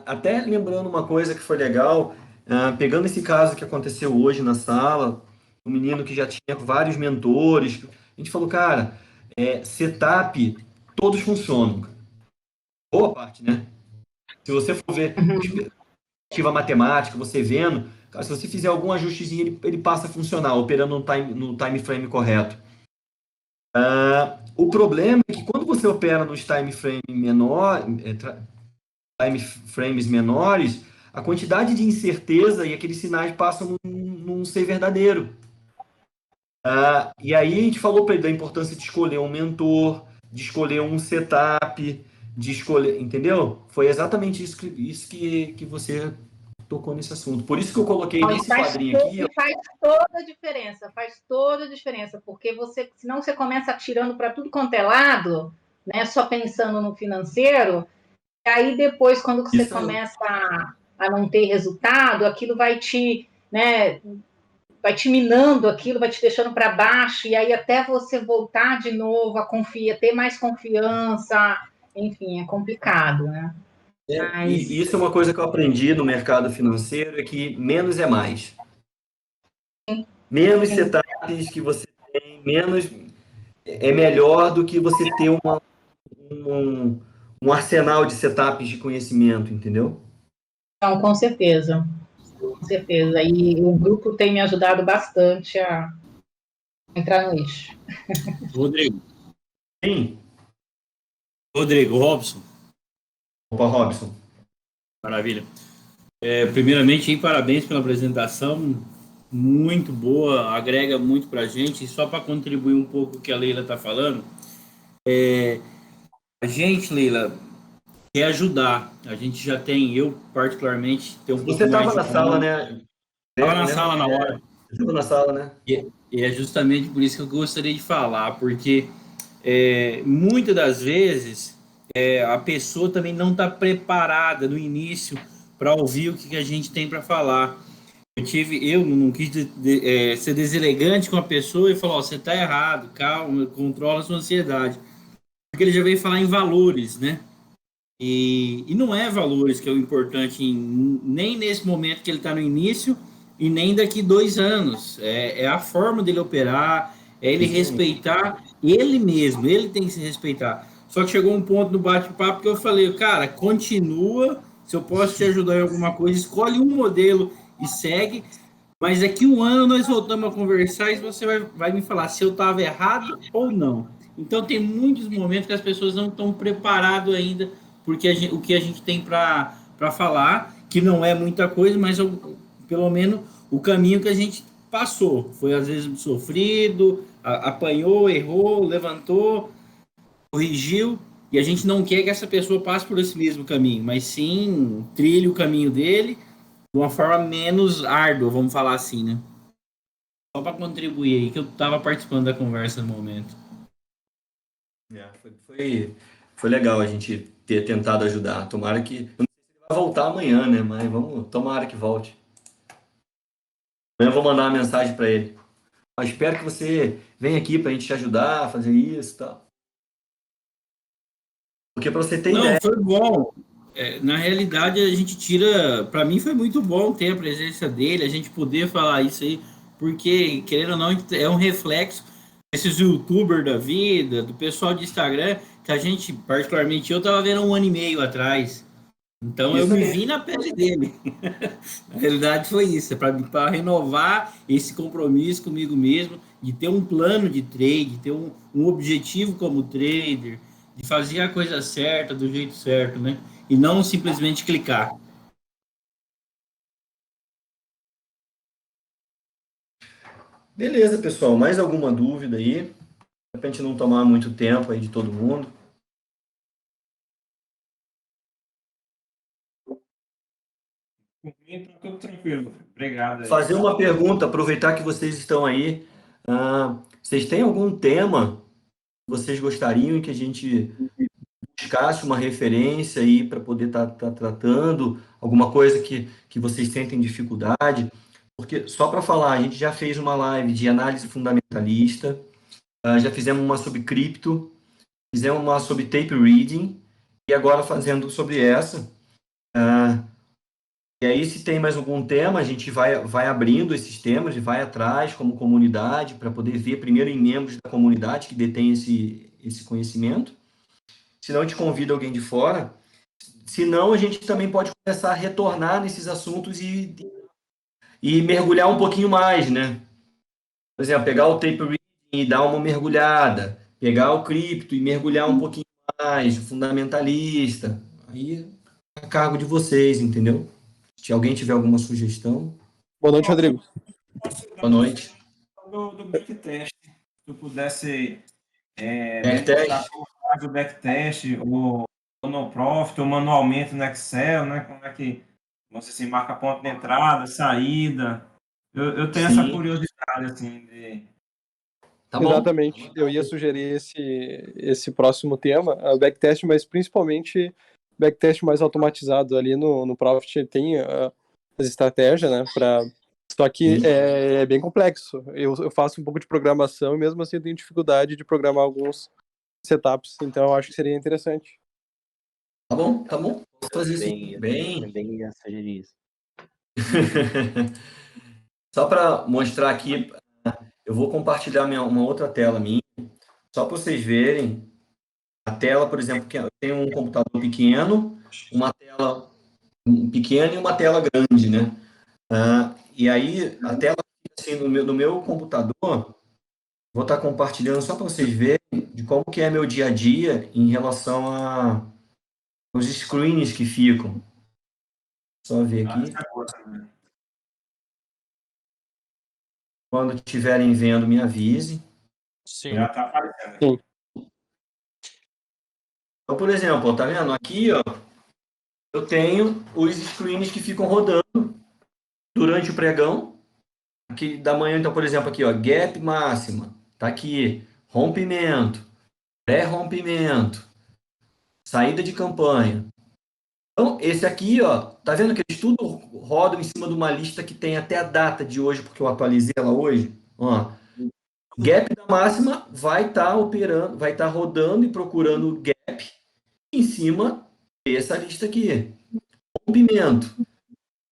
até lembrando uma coisa que foi legal, pegando esse caso que aconteceu hoje na sala, um menino que já tinha vários mentores, a gente falou, cara, setup, todos funcionam. Boa parte, né? Se você for ver perspectiva matemática, você vendo, cara, se você fizer algum ajustezinho, ele passa a funcionar, operando no time frame correto. O problema é que quando você opera nos time frames menores, a quantidade de incerteza e aqueles sinais passam a não ser verdadeiro. E aí a gente falou para ele da importância de escolher um mentor, de escolher um setup, de escolher, entendeu? Foi exatamente isso que você tocou nesse assunto. Por isso que eu coloquei nesse quadrinho aqui. Faz toda a diferença, porque senão você começa atirando para tudo quanto é lado, né? Só pensando no financeiro, e aí depois, quando você começa a não ter resultado, aquilo vai te, né, vai te minando aquilo, vai te deixando para baixo, e aí até você voltar de novo a ter mais confiança, enfim, é complicado, né? Mas... E isso é uma coisa que eu aprendi no mercado financeiro, é que menos é mais. Menos setups que você tem, menos é melhor do que você ter um arsenal de setups de conhecimento, entendeu? Não, com certeza. Com certeza. E o grupo tem me ajudado bastante a entrar no eixo. Rodrigo. Sim. Rodrigo, Robson. Opa, Robson. Maravilha. Primeiramente, parabéns pela apresentação. Muito boa, agrega muito para a gente. E só para contribuir um pouco com o que a Leila está falando, a gente, Leila, quer ajudar. A gente já tem, eu particularmente, tenho um pouco Você mais estava de na sala, conta. né? Estava na sala na hora. Estava na sala, né? E é justamente por isso que eu gostaria de falar, porque muitas das vezes a pessoa também não está preparada no início para ouvir o que a gente tem para falar. Eu não quis ser deselegante com a pessoa e falar, você está errado, calma, controla a sua ansiedade. Porque ele já veio falar em valores, né? E não é valores que é o importante nem nesse momento que ele está no início e nem daqui 2 anos. É a forma dele operar, é ele respeitar ele mesmo, ele tem que se respeitar. Só que chegou um ponto no bate-papo que eu falei, cara, continua, se eu posso te ajudar em alguma coisa, escolhe um modelo e segue, mas daqui 1 ano nós voltamos a conversar e você vai me falar se eu estava errado ou não. Então tem muitos momentos que as pessoas não estão preparadas ainda porque o que a gente tem para falar, que não é muita coisa, mas pelo menos o caminho que a gente passou. Foi às vezes sofrido, apanhou, errou, levantou, corrigiu, e a gente não quer que essa pessoa passe por esse mesmo caminho, mas sim trilhe o caminho dele de uma forma menos árdua, vamos falar assim, né? Só para contribuir aí, que eu estava participando da conversa no momento. Foi legal a gente ter tentado ajudar. Tomara que. Eu não sei se ele vai voltar amanhã, né? Mas tomara que volte. Amanhã eu vou mandar uma mensagem para ele. Eu espero que você venha aqui para a gente te ajudar a fazer isso e tal. Porque para você ter Não, ideia. foi bom. Na realidade, a gente tira. Para mim, foi muito bom ter a presença dele, a gente poder falar isso aí, porque, querendo ou não, é um reflexo desses youtubers da vida, do pessoal de Instagram, que a gente, particularmente, eu tava vendo 1 ano e meio atrás. Então, eu Isso me aí. vi na pele dele. Na realidade, foi isso. É para renovar esse compromisso comigo mesmo, de ter um plano de trade, de ter um objetivo como trader, de fazer a coisa certa, do jeito certo, né? E não simplesmente clicar. Beleza, pessoal. Mais alguma dúvida aí? Para a gente não tomar muito tempo aí de todo mundo. Por mim, tá tudo tranquilo. Obrigado aí. Fazer uma pergunta, aproveitar que vocês estão aí. Vocês têm algum tema que vocês gostariam que a gente buscasse uma referência aí para poder estar tratando? Alguma coisa que vocês sentem dificuldade? Porque, só para falar, a gente já fez uma live de análise fundamentalista, já fizemos uma sobre cripto, fizemos uma sobre tape reading, e agora fazendo sobre essa. E aí, se tem mais algum tema, a gente vai abrindo esses temas e vai atrás, como comunidade, para poder ver primeiro em membros da comunidade que detém esse conhecimento. Se não, a gente convida alguém de fora. Se não, a gente também pode começar a retornar nesses assuntos e mergulhar um pouquinho mais, né? Por exemplo, pegar o tape reading e dar uma mergulhada, pegar o cripto e mergulhar um pouquinho mais, o fundamentalista. Aí, a cargo de vocês, entendeu? Se alguém tiver alguma sugestão, Boa noite, Rodrigo. boa noite. Do backtest, se tu pudesse Backtest? como faz o backtest, ou no Profit, ou manualmente no Excel, né? Como é que você se marca ponto de entrada, saída. Eu tenho essa Sim. curiosidade, assim, de... Tá bom? Exatamente. Eu ia sugerir esse próximo tema, o backtest, mas principalmente backtest mais automatizado ali no Profit tem as estratégias, né? Só que é bem complexo. Eu faço um pouco de programação e mesmo assim eu tenho dificuldade de programar alguns setups, então eu acho que seria interessante. Tá bom, tá bom. Vou fazer isso Bem bem. a sugerir isso. Só para mostrar aqui, eu vou compartilhar uma outra tela minha, só para vocês verem a tela, por exemplo, que eu tenho um computador pequeno, uma tela pequena e uma tela grande, né? E aí, a tela assim, no meu computador, vou estar compartilhando só para vocês verem de como que é meu dia a dia em relação aos screens que ficam. Só ver aqui. Quando estiverem vendo, me avise. Sim. Já tá aparecendo. Então, por exemplo, ó, tá vendo? Aqui, ó, eu tenho os screens que ficam rodando durante o pregão. Aqui da manhã, então, por exemplo, aqui, ó, gap máxima. Tá aqui. Rompimento. Pré-rompimento. Saída de campanha. Então, esse aqui, ó, tá vendo que eles tudo rodam em cima de uma lista que tem até a data de hoje, porque eu atualizei ela hoje. Ó, gap da máxima vai estar operando, vai estar rodando e procurando o gap em cima dessa lista aqui. Rompimento.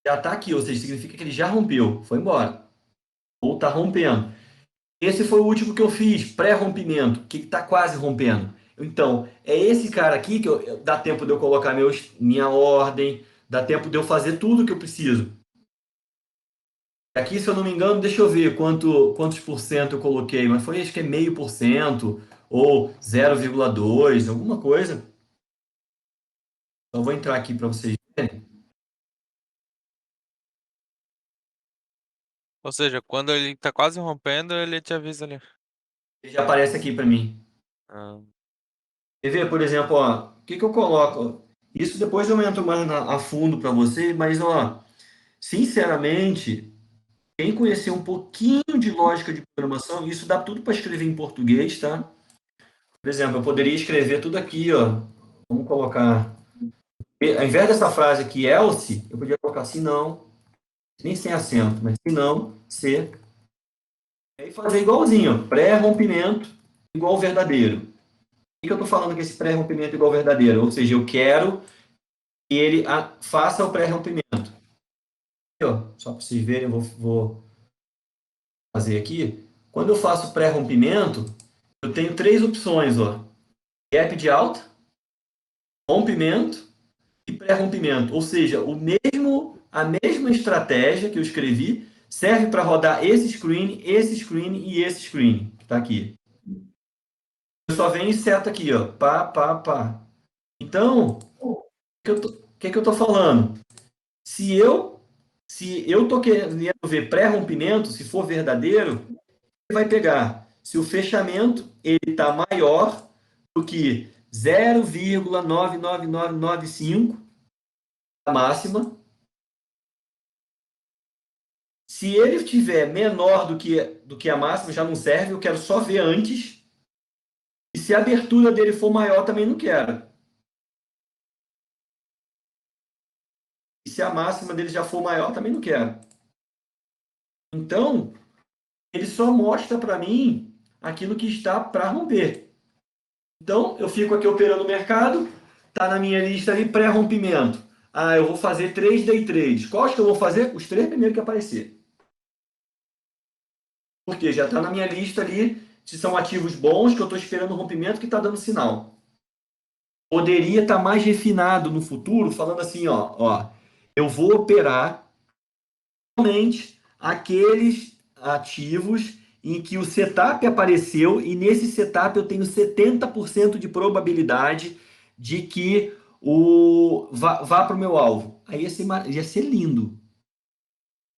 Já está aqui, ou seja, significa que ele já rompeu, foi embora. Ou está rompendo. Esse foi o último que eu fiz, pré-rompimento, que está quase rompendo. Então, é esse cara aqui que dá tempo de eu colocar minha ordem, dá tempo de eu fazer tudo que eu preciso. Aqui, se eu não me engano, deixa eu ver quantos por cento eu coloquei, mas foi acho que é 0,5% ou 0,2%, alguma coisa. Então, eu vou entrar aqui para vocês verem. Ou seja, quando ele tá quase rompendo, ele te avisa ali. Ele já aparece aqui para mim. Ah, Quer ver, por exemplo, ó, o que eu coloco? Isso depois eu entro mais a fundo para você, mas, ó, sinceramente, quem conhecer um pouquinho de lógica de programação, isso dá tudo para escrever em português, tá? Por exemplo, eu poderia escrever tudo aqui, ó. Vamos colocar. Ao invés dessa frase aqui, else, eu podia colocar se não, nem sem acento, mas se não, se. E aí fazer igualzinho, ó, pré-rompimento igual verdadeiro. O que eu estou falando que esse pré-rompimento igual verdadeiro? Ou seja, eu quero que ele faça o pré-rompimento. Só para vocês verem, eu vou fazer aqui. Quando eu faço pré-rompimento, eu tenho três opções, ó. Gap de alta, rompimento e pré-rompimento. Ou seja, a mesma estratégia que eu escrevi serve para rodar esse screen e esse screen, que está aqui. Eu só venho e seto aqui, ó. Pá, pá, pá. Então, o que eu estou falando? Se eu estou querendo ver pré-rompimento, se for verdadeiro, ele vai pegar? Se o fechamento ele está maior do que 0,99995, a máxima. Se ele estiver menor do que a máxima, já não serve, eu quero só ver antes. E se a abertura dele for maior, também não quero. E se a máxima dele já for maior, também não quero. Então, ele só mostra para mim aquilo que está para romper. Então, eu fico aqui operando o mercado, está na minha lista ali pré-rompimento. Ah, eu vou fazer 3 day trades. Quais que eu vou fazer? Os 3 primeiros que aparecer. Porque já está na minha lista ali, se são ativos bons, que eu estou esperando o rompimento que está dando sinal. Poderia estar mais refinado no futuro, falando assim, ó, eu vou operar somente aqueles ativos em que o setup apareceu e nesse setup eu tenho 70% de probabilidade de que vá para o meu alvo. Aí ia ser lindo.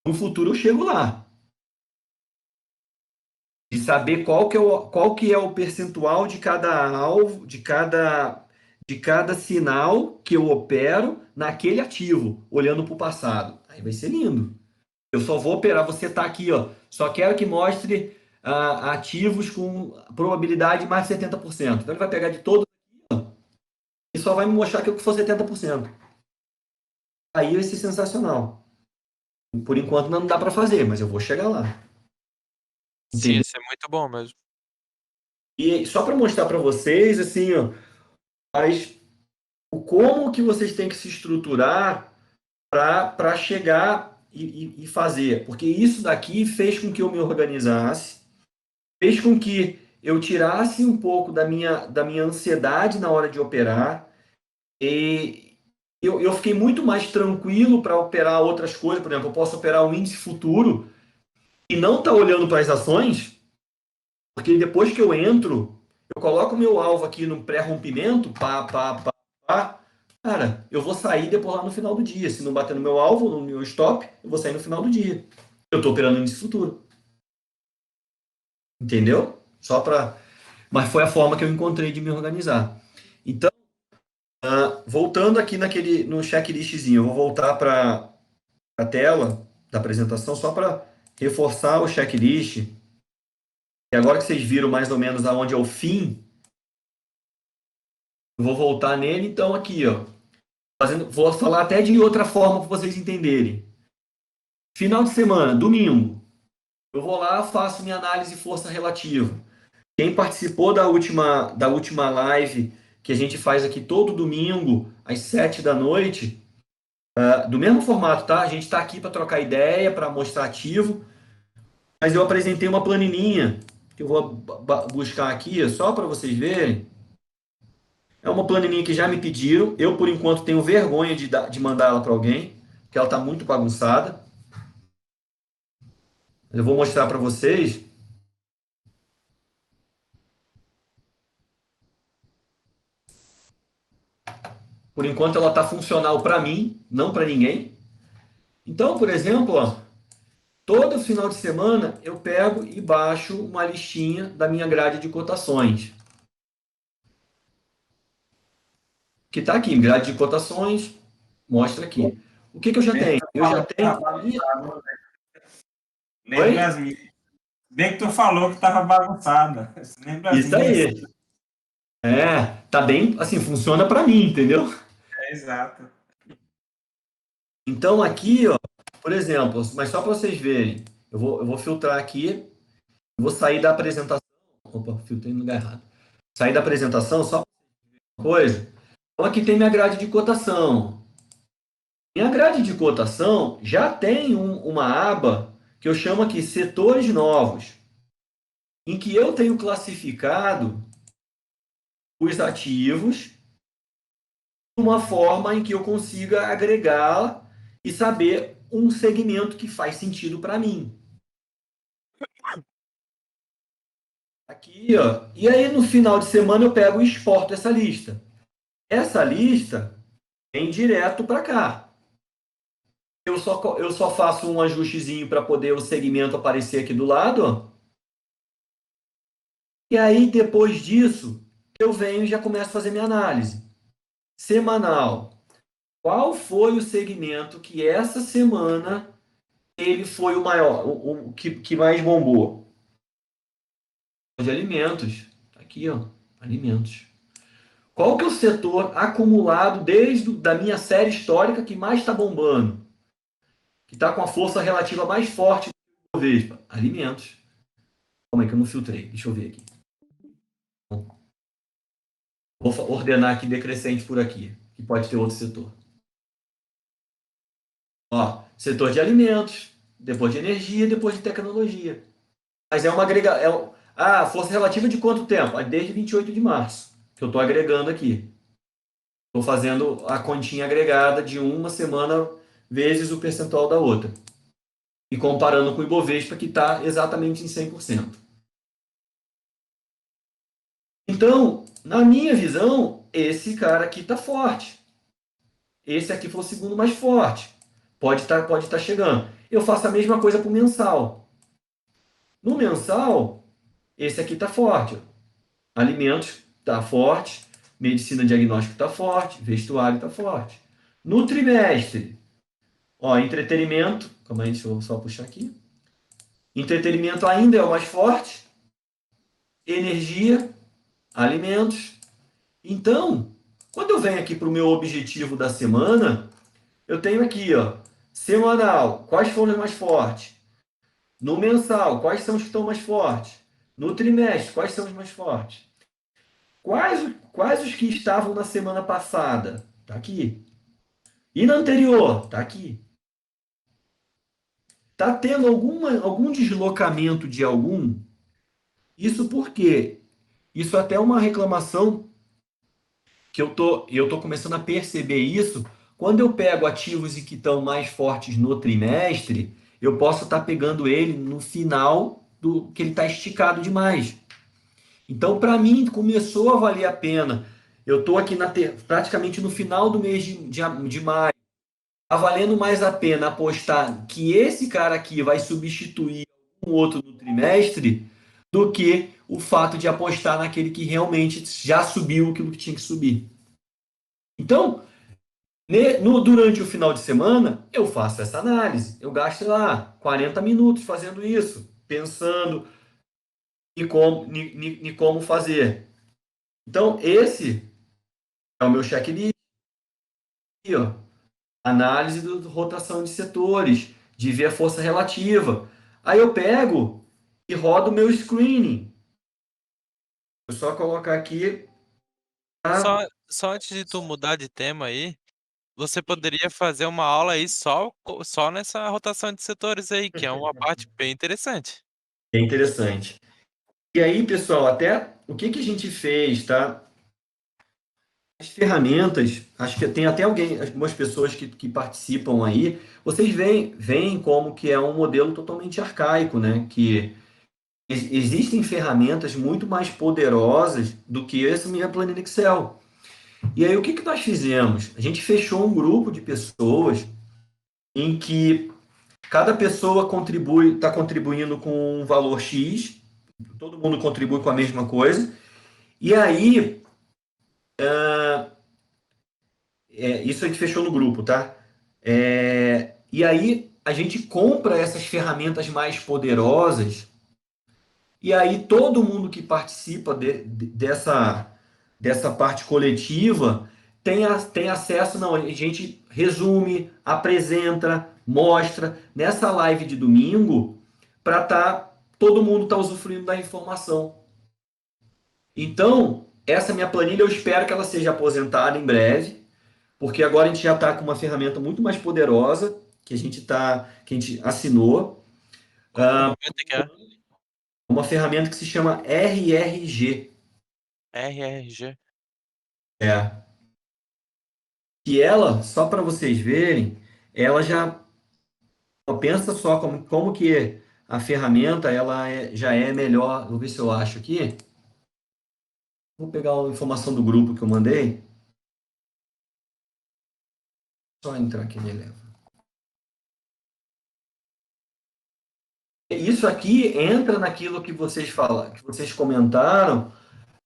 No futuro eu chego lá. De saber qual que é o percentual de cada alvo, de cada sinal que eu opero naquele ativo, olhando para o passado. Aí vai ser lindo. Eu só vou operar, você está aqui, ó, só quero que mostre ativos com probabilidade de mais de 70%. Então ele vai pegar de todos e só vai me mostrar que eu for 70%. Aí vai ser sensacional. Por enquanto não dá para fazer, mas eu vou chegar lá. Sim, Entendeu? isso é muito bom mesmo. E só para mostrar para vocês, assim, ó, mas como que vocês têm que se estruturar para chegar e fazer. Porque isso daqui fez com que eu me organizasse, fez com que eu tirasse um pouco da minha ansiedade na hora de operar, e eu fiquei muito mais tranquilo para operar outras coisas. Por exemplo, eu posso operar um índice futuro e não estar olhando para as ações, porque depois que eu entro, eu coloco o meu alvo aqui no pré-rompimento, pá, cara, eu vou sair depois lá no final do dia. Se não bater no meu alvo, no meu stop, eu vou sair no final do dia. Eu estou operando índice futuro. Entendeu? Mas foi a forma que eu encontrei de me organizar. Então, voltando aqui no checklistzinho, eu vou voltar para a tela da apresentação só para reforçar o checklist. E agora que vocês viram mais ou menos aonde é o fim, eu vou voltar nele. Então, aqui, ó, vou falar até de outra forma para vocês entenderem. Final de semana, domingo, eu vou lá, faço minha análise de força relativa. Quem participou da última live que a gente faz aqui todo domingo, às 7 da noite, do mesmo formato, tá? A gente está aqui para trocar ideia, para mostrar ativo, mas eu apresentei uma planilhinha, que eu vou buscar aqui, só para vocês verem. É uma planilhinha que já me pediram, eu, por enquanto, tenho vergonha de mandar ela para alguém, porque ela está muito bagunçada. Eu vou mostrar para vocês. Por enquanto ela está funcional para mim, não para ninguém. Então, por exemplo, ó, todo final de semana eu pego e baixo uma listinha da minha grade de cotações. Que está aqui, grade de cotações, mostra aqui. O que eu já tenho? Eu já tenho. Lembra as minhas. Bem que tu falou que estava bagunçada. Lembra as Isso minhas. aí. Tá bem, assim, funciona para mim, entendeu? Exato. Então aqui, ó, por exemplo, mas só para vocês verem, eu vou filtrar aqui, eu vou sair da apresentação. Opa, filtrei no lugar errado. Sair da apresentação só uma coisa. Então aqui tem minha grade de cotação. Minha grade de cotação já tem uma aba que eu chamo aqui setores novos, em que eu tenho classificado os ativos de uma forma em que eu consiga agregar e saber um segmento que faz sentido para mim. Aqui, ó. E aí no final de semana eu pego e exporto essa lista. Essa lista vem direto para cá. Eu só faço um ajustezinho para poder o segmento aparecer aqui do lado, ó. E aí, depois disso, eu venho e já começo a fazer minha análise. Semanal. Qual foi o segmento que essa semana ele foi o maior, o que mais bombou? De alimentos. Tá aqui, ó. Alimentos. Qual que é o setor acumulado desde da minha série histórica que mais está bombando? Que está com a força relativa mais forte do Ibovespa? Alimentos. Calma aí que eu não filtrei. Deixa eu ver aqui. Vou ordenar aqui decrescente por aqui, que pode ter outro setor. Ó, setor de alimentos, depois de energia, depois de tecnologia. Mas é uma agregação. Força relativa de quanto tempo? Desde 28 de março, que eu estou agregando aqui. Estou fazendo a continha agregada de uma semana vezes o percentual da outra. E comparando com o Ibovespa, que está exatamente em 100%. Então, na minha visão, esse cara aqui está forte. Esse aqui foi o segundo mais forte. Pode tá chegando. Eu faço a mesma coisa para o mensal. No mensal, esse aqui está forte. Alimentos está forte. Medicina diagnóstico está forte. Vestuário está forte. No trimestre, ó, entretenimento. Calma aí, deixa eu só puxar aqui. Entretenimento ainda é o mais forte. Energia, alimentos. Então, quando eu venho aqui para o meu objetivo da semana, eu tenho aqui, ó, semanal, quais foram os mais fortes? No mensal, quais são os que estão mais fortes? No trimestre, quais são os mais fortes? Quais os que estavam na semana passada? Tá aqui. E na anterior? Tá aqui. Tá tendo algum deslocamento de algum? Isso por quê? Isso até é uma reclamação que eu tô começando a perceber isso. Quando eu pego ativos e que estão mais fortes no trimestre, eu posso estar pegando ele no final do que ele está esticado demais. Então, para mim, começou a valer a pena. Eu estou aqui praticamente no final do mês de maio. Está valendo mais a pena apostar que esse cara aqui vai substituir um outro no trimestre do que o fato de apostar naquele que realmente já subiu aquilo que tinha que subir. Então, durante o final de semana, eu faço essa análise. Eu gasto lá 40 minutos fazendo isso, pensando em como fazer. Então, esse é o meu checklist, ó. Análise da rotação de setores, de ver a força relativa. Aí eu pego e rodo o meu screening. Eu só colocar aqui. Tá? Só antes de tu mudar de tema aí, você poderia fazer uma aula aí só nessa rotação de setores aí, que é uma parte bem interessante. É interessante. E aí, pessoal, até o que a gente fez, tá? As ferramentas, acho que tem até algumas pessoas que participam aí, vocês veem como que é um modelo totalmente arcaico, né? Que existem ferramentas muito mais poderosas do que essa minha planilha Excel. E aí, o que nós fizemos? A gente fechou um grupo de pessoas em que cada pessoa está contribuindo com um valor X, todo mundo contribui com a mesma coisa, e aí, isso a gente fechou no grupo, tá? E aí, a gente compra essas ferramentas mais poderosas, e aí todo mundo que participa dessa parte coletiva tem acesso, não, a gente resume, apresenta, mostra nessa live de domingo para todo mundo tá usufruindo da informação. Então, essa minha planilha eu espero que ela seja aposentada em breve, porque agora a gente já está com uma ferramenta muito mais poderosa que a gente assinou, Qual ferramenta que é? uma ferramenta que se chama RRG. RRG. É. Que ela, só para vocês verem, ela já pensa só como que a ferramenta já é melhor. Vou ver se eu acho aqui. Vou pegar a informação do grupo que eu mandei. Só entrar aqui nele. isso aqui entra naquilo que vocês falam, que vocês comentaram,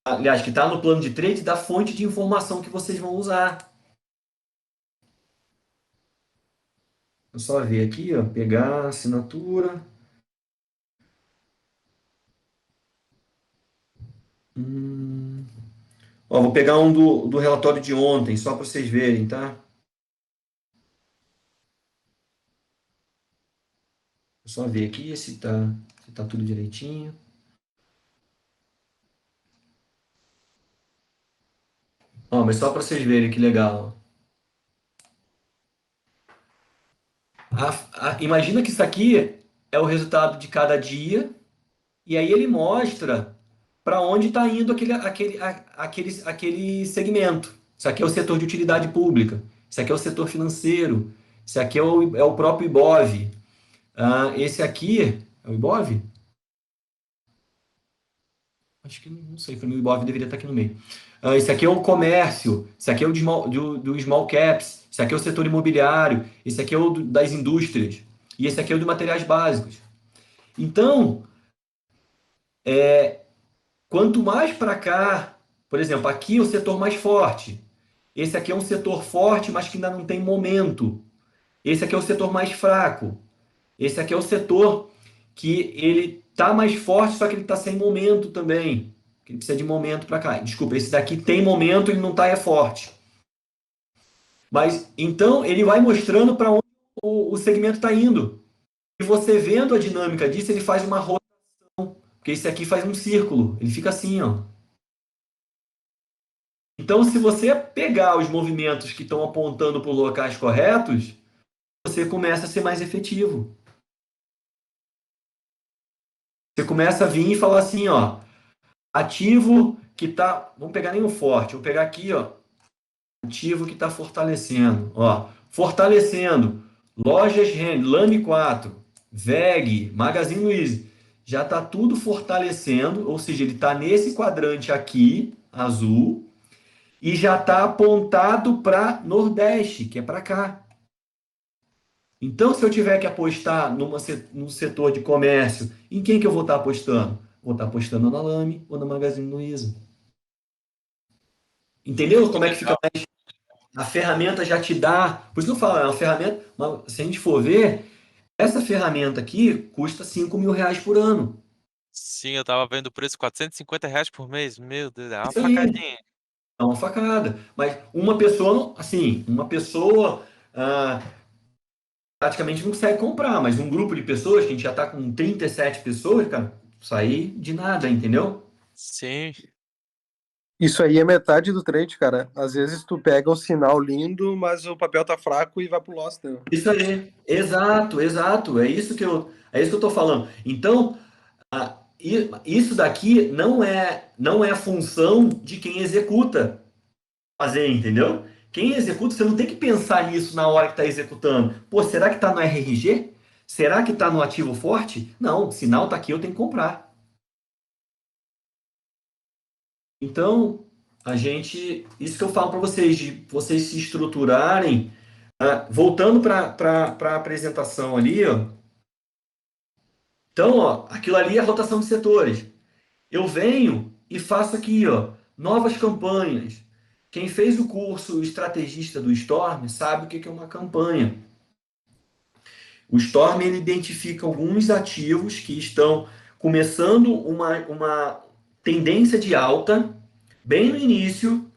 aliás, que está no plano de trade da fonte de informação que vocês vão usar. Vou só ver aqui, ó, pegar a assinatura. Ó, vou pegar um do relatório de ontem, só para vocês verem, tá? Vou só ver aqui se tá tudo direitinho. Ó, mas só para vocês verem que legal. Imagina que isso aqui é o resultado de cada dia, e aí ele mostra para onde está indo aquele segmento. Isso aqui é o setor de utilidade pública, isso aqui é o setor financeiro, isso aqui é o próprio IBOV. Esse aqui é o IBOV? Acho que não sei, para mim o IBOV deveria estar aqui no meio. Esse aqui é o comércio, esse aqui é o do small caps, esse aqui é o setor imobiliário, esse aqui é o das indústrias, e esse aqui é o de materiais básicos. Então, quanto mais para cá, por exemplo, aqui é o setor mais forte. Esse aqui é um setor forte, mas que ainda não tem momento. Esse aqui é o setor mais fraco. Esse aqui é o setor que ele tá mais forte, só que ele está sem momento também. Ele precisa de momento para cá. Desculpa, esse daqui tem momento, ele não está é forte. Mas então ele vai mostrando para onde o segmento está indo. E você vendo a dinâmica disso, ele faz uma rotação, porque esse aqui faz um círculo, ele fica assim, ó. Então, se você pegar os movimentos que estão apontando para os locais corretos, você começa a ser mais efetivo. Você começa a vir e falar assim, ó, ativo que está, vamos pegar nem o forte, vou pegar aqui, ó, ativo que está fortalecendo, ó, fortalecendo, lojas Renner, Lame 4, VEG, Magazine Luiza, já está tudo fortalecendo, ou seja, ele está nesse quadrante aqui, azul, e já está apontado para Nordeste, que é para cá. Então, se eu tiver que apostar no setor de comércio, em quem que eu vou estar apostando? Vou estar apostando na Lame ou na Magazine Luiza. Entendeu como é que fica? A ferramenta já te dá. Por isso que eu falo, é uma ferramenta. Mas se a gente for ver, essa ferramenta aqui custa R$ 5.000 por ano. Sim, eu tava vendo o preço, R$ 450 por mês. Meu Deus, é uma Isso aí facadinha. é uma facada. Mas uma pessoa, assim, praticamente não consegue comprar, mas um grupo de pessoas, que a gente já está com 37 pessoas, cara, sair de nada, entendeu? Sim, Isso aí é metade do trade, cara. Às vezes tu pega um sinal lindo, mas o papel tá fraco e vai pro loss, né? Isso aí, exato, exato. É isso que eu tô falando. Então, isso daqui não é função de quem executa fazer, entendeu? Quem executa, você não tem que pensar nisso na hora que está executando. Pô, será que está no RRG? Será que está no ativo forte? Não, o sinal está aqui, eu tenho que comprar. Então, isso que eu falo para vocês, de vocês se estruturarem, voltando para a apresentação ali, ó. Então, ó, aquilo ali é a rotação de setores. Eu venho e faço aqui, ó, novas campanhas. Quem fez o curso Estrategista do Storm sabe o que é uma campanha. O Storm ele identifica alguns ativos que estão começando uma tendência de alta, bem no início,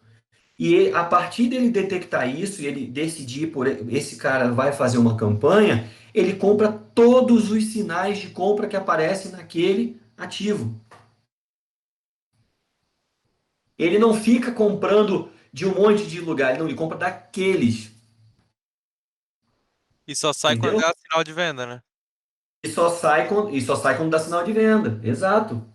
e a partir dele detectar isso, e ele decidir por esse cara vai fazer uma campanha, ele compra todos os sinais de compra que aparecem naquele ativo. Ele não fica comprando de um monte de lugar, não, ele compra daqueles, e só sai quando entendeu? dá sinal de venda, né? E só sai quando dá sinal de venda, exato.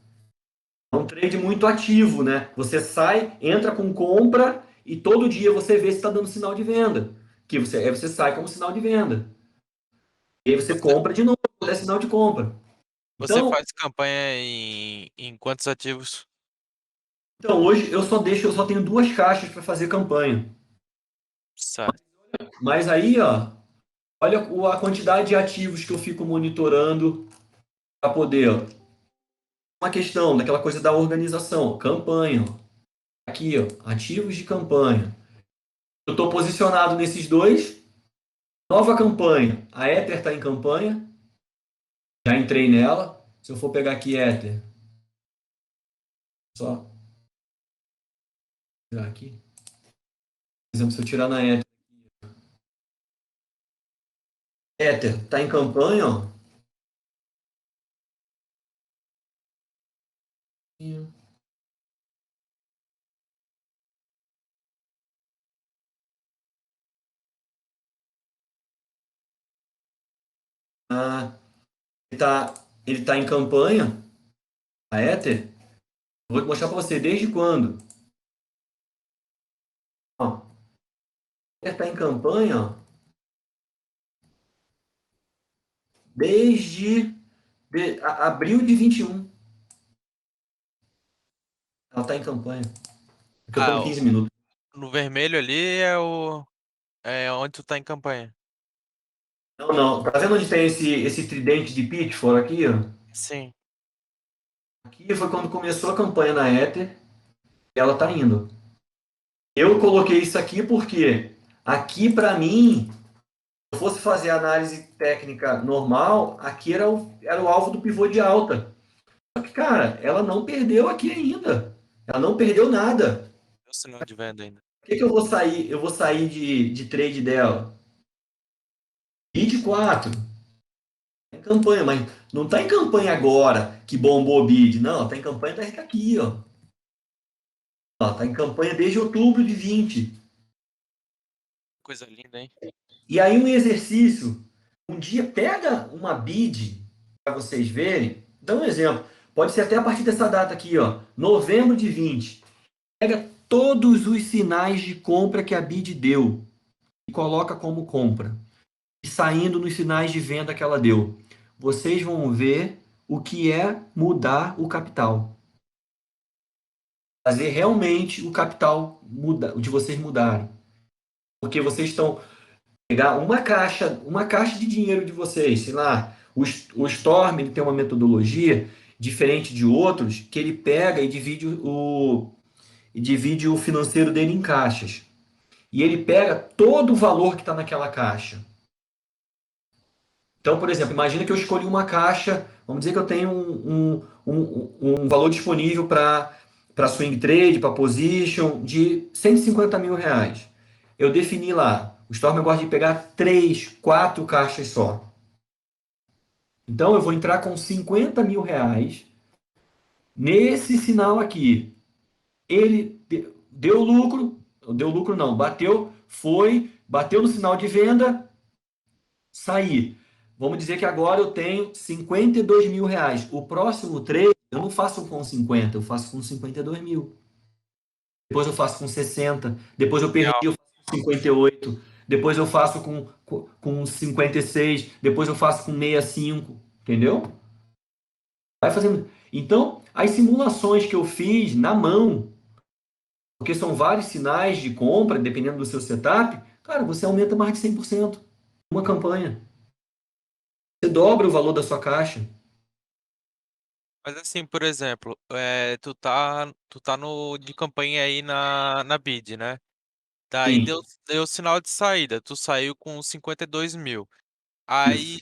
É um trade muito ativo, né? Você sai, entra com compra e todo dia você vê se está dando sinal de venda. Aí você sai como sinal de venda. E aí você Você, compra de novo, é sinal de compra. você Então, faz campanha em quantos ativos? então hoje eu só tenho 2 caixas para fazer campanha. Sabe? Mas aí, ó, olha a quantidade de ativos que eu fico monitorando para poder, ó, uma questão daquela coisa da organização, campanha, ó. Aqui, ó, ativos de campanha. Eu estou posicionado nesses dois. Nova campanha. A Ether está em campanha. Já entrei nela. Se eu for pegar aqui Ether, só tirar aqui. Por exemplo, se eu tirar na Ether está em campanha, ó. Ah, ele tá em campanha, a Ether. Vou mostrar para você desde quando. Ó, Ether está em campanha, ó, desde abril de 21. Ela está em campanha. Porque eu estou com 15 minutos. No vermelho ali é onde tu tá em campanha. Não, não. Tá vendo onde tem esse tridente de Pitchfork aqui, ó? Sim. Aqui foi quando começou a campanha na Ether. E ela tá indo. Eu coloquei isso aqui porque aqui, para mim, se eu fosse fazer análise técnica normal, aqui era o alvo do pivô de alta. Só que, cara, ela não perdeu aqui ainda. Ela não perdeu nada. O sinal de venda ainda. Por que eu vou sair? Eu vou sair de trade dela. Bid 4. Em campanha, mas não tá em campanha agora que bombou o bid. Não, tá em campanha tá aqui, ó. Ó, tá em campanha desde outubro de 20. Coisa linda, hein? E aí um exercício, um dia pega uma bid para vocês verem, dá um exemplo, pode ser até a partir dessa data aqui, ó, novembro de 20. Pega todos os sinais de compra que a bid deu e coloca como compra. E saindo nos sinais de venda que ela deu. Vocês vão ver o que é mudar o capital. Fazer realmente o capital de vocês mudarem. Porque vocês estão pegar uma caixa de dinheiro de vocês, sei lá, o Storm ele tem uma metodologia diferente de outros que ele pega e divide o financeiro dele em caixas. E ele pega todo o valor que está naquela caixa. Então, por exemplo, imagina que eu escolhi uma caixa, vamos dizer que eu tenho um valor disponível para swing trade, para position, de 150 mil reais. Eu defini lá, o Storm gosta de pegar 3, 4 caixas só. Então, eu vou entrar com 50 mil reais nesse sinal aqui. Ele deu lucro não, bateu no sinal de venda, saí. Vamos dizer que agora eu tenho 52 mil reais. O próximo trade eu não faço com 50, eu faço com 52 mil. Depois eu faço com 60. Depois eu perdi, eu faço com 58. Depois eu faço com 56. Depois eu faço com 65. Entendeu? Vai fazendo. Então, as simulações que eu fiz na mão, porque são vários sinais de compra, dependendo do seu setup, cara, você aumenta mais de 100% uma campanha. Você dobra o valor da sua caixa. Mas assim, por exemplo, tu tá de campanha aí na bid, né? Daí Sim. deu sinal de saída. Tu saiu com 52 mil. Aí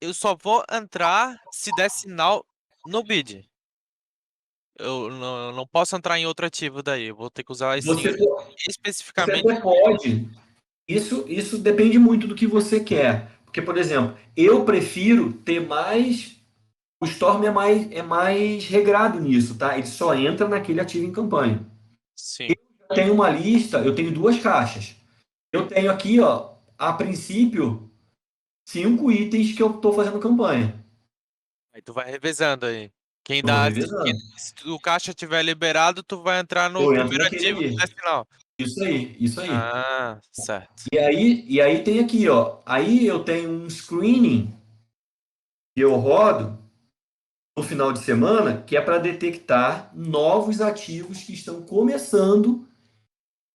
eu só vou entrar se der sinal no bid. Eu não posso entrar em outro ativo daí. Eu vou ter que usar Você, você especificamente. até pode. Isso depende muito do que você quer. Porque, por exemplo, eu prefiro ter mais. O Storm é mais regrado nisso, tá? Ele só entra naquele ativo em campanha. Sim. Eu tenho uma lista, eu tenho 2 caixas. Eu tenho aqui, ó, a princípio, 5 itens que eu estou fazendo campanha. Aí tu vai revezando aí. Eu vou revezando. Se o caixa tiver liberado, tu vai entrar no Eu entro primeiro naquele ativo que ali. der sinal. Isso aí, isso aí. Ah, certo. E aí tem aqui, ó. Aí eu tenho um screening que eu rodo no final de semana, que é para detectar novos ativos que estão começando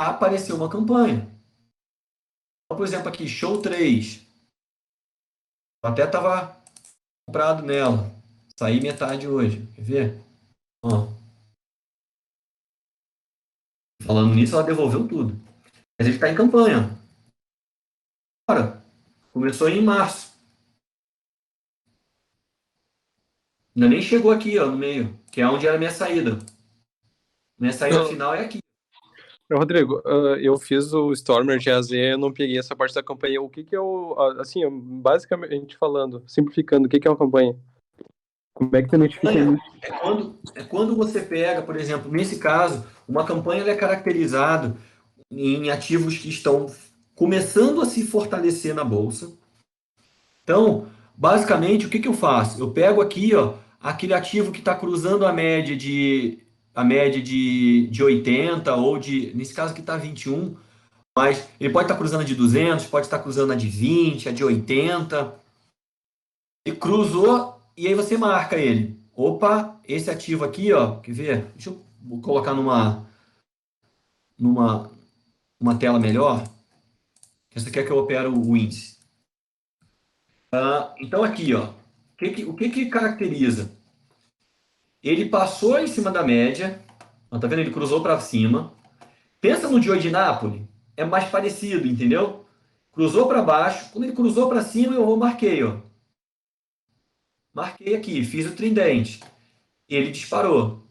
a aparecer uma campanha. Então, por exemplo, aqui, Show 3. Eu até estava comprado nela. Saí metade hoje. Quer ver? Ó. Falando nisso, ela devolveu tudo. Mas ele está em campanha. Agora, começou em março. Ainda nem chegou aqui, ó, no meio, que é onde era a minha saída. Minha saída final é aqui. Rodrigo, eu fiz o Stormer GAZ, eu não peguei essa parte da campanha. O que que é assim, basicamente falando, simplificando, o que que é uma campanha? Como é que tu identifica isso? É quando você pega, por exemplo, nesse caso, uma campanha ela é caracterizada em ativos que estão começando a se fortalecer na bolsa. Então, basicamente, o que que eu faço? Eu pego aqui, ó, aquele ativo que está cruzando a média de 80 ou nesse caso aqui está 21, mas ele pode estar cruzando a de 200, pode estar cruzando a de 20, a de 80. E cruzou, e aí você marca ele. Opa, esse ativo aqui, ó, quer ver? Deixa eu colocar numa uma tela melhor. Essa aqui é que eu opero o índice. Então aqui, ó, o que caracteriza? Ele passou em cima da média, ó, tá vendo? Ele cruzou para cima. Pensa no Joe de Nápoles, é mais parecido, entendeu? Cruzou para baixo, quando ele cruzou para cima, eu marquei, ó. Marquei aqui, fiz o tridente. Ele disparou.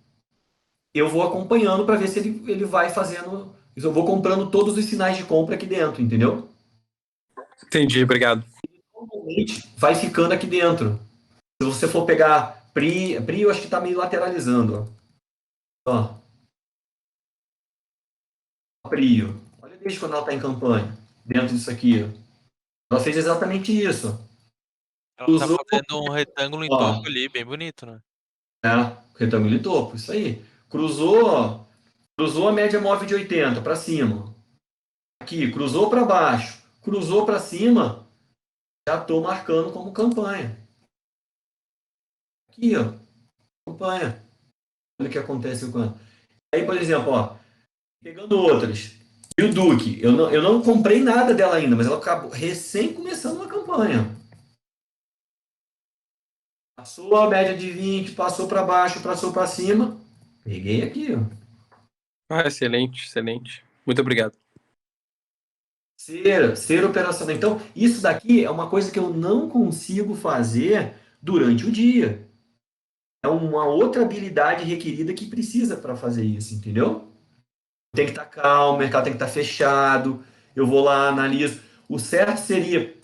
Eu vou acompanhando para ver se ele vai fazendo. Eu vou comprando todos os sinais de compra aqui dentro, entendeu? Entendi, obrigado. Normalmente vai ficando aqui dentro. Se você for pegar PRI eu acho que está meio lateralizando. Ó. PRI. Olha desde quando ela está em campanha. Dentro disso aqui. Ó. Ela fez exatamente isso. Ela tá fazendo um retângulo em topo ali, bem bonito, né? Retângulo em topo, isso aí. Cruzou a média móvel de 80 para cima. Aqui, cruzou para baixo, cruzou para cima, já estou marcando como campanha. Aqui, ó, campanha. Olha o que acontece com ela. Aí, por exemplo, ó, pegando outras. E o Duque, eu não comprei nada dela ainda, mas ela acabou recém começando uma campanha. Passou a média de 20, passou para baixo, passou para cima. Peguei aqui, ó. Excelente, excelente. Muito obrigado. Ser operacional. Então, isso daqui é uma coisa que eu não consigo fazer durante o dia. É uma outra habilidade requerida que precisa para fazer isso, entendeu? Tem que estar calmo, o mercado tem que estar fechado. Eu vou lá, analiso. O certo seria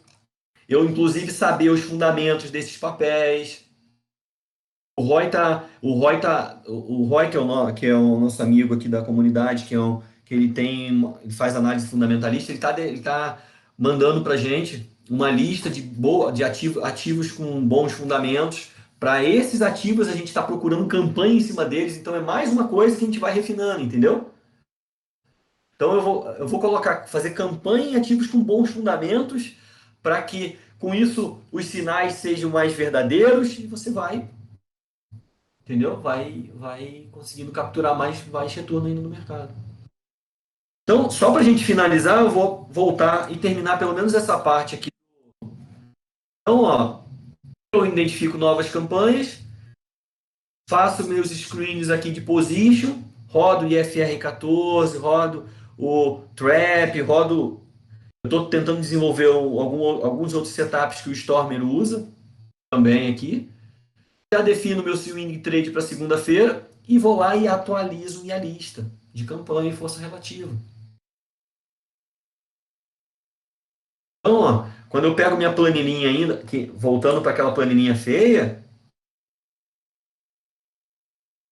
eu, inclusive, saber os fundamentos desses papéis. O Roy que é o nosso amigo aqui da comunidade, que ele faz análise fundamentalista, ele tá mandando para gente uma lista de ativos com bons fundamentos. Para esses ativos, a gente está procurando campanha em cima deles, então é mais uma coisa que a gente vai refinando, entendeu? Então eu vou fazer campanha em ativos com bons fundamentos, para que com isso os sinais sejam mais verdadeiros e você vai, entendeu? Vai conseguindo capturar mais retorno ainda no mercado. Então, só para a gente finalizar, eu vou voltar e terminar pelo menos essa parte aqui. Então, ó, eu identifico novas campanhas, faço meus screens aqui de position, rodo o IFR14, rodo o Trap, rodo. Eu estou tentando desenvolver alguns outros setups que o Stormer usa também aqui. Já defino meu swing trade para segunda-feira e vou lá e atualizo minha lista de campanha e força relativa. Então, ó, quando eu pego minha planilhinha ainda, voltando para aquela planilhinha feia,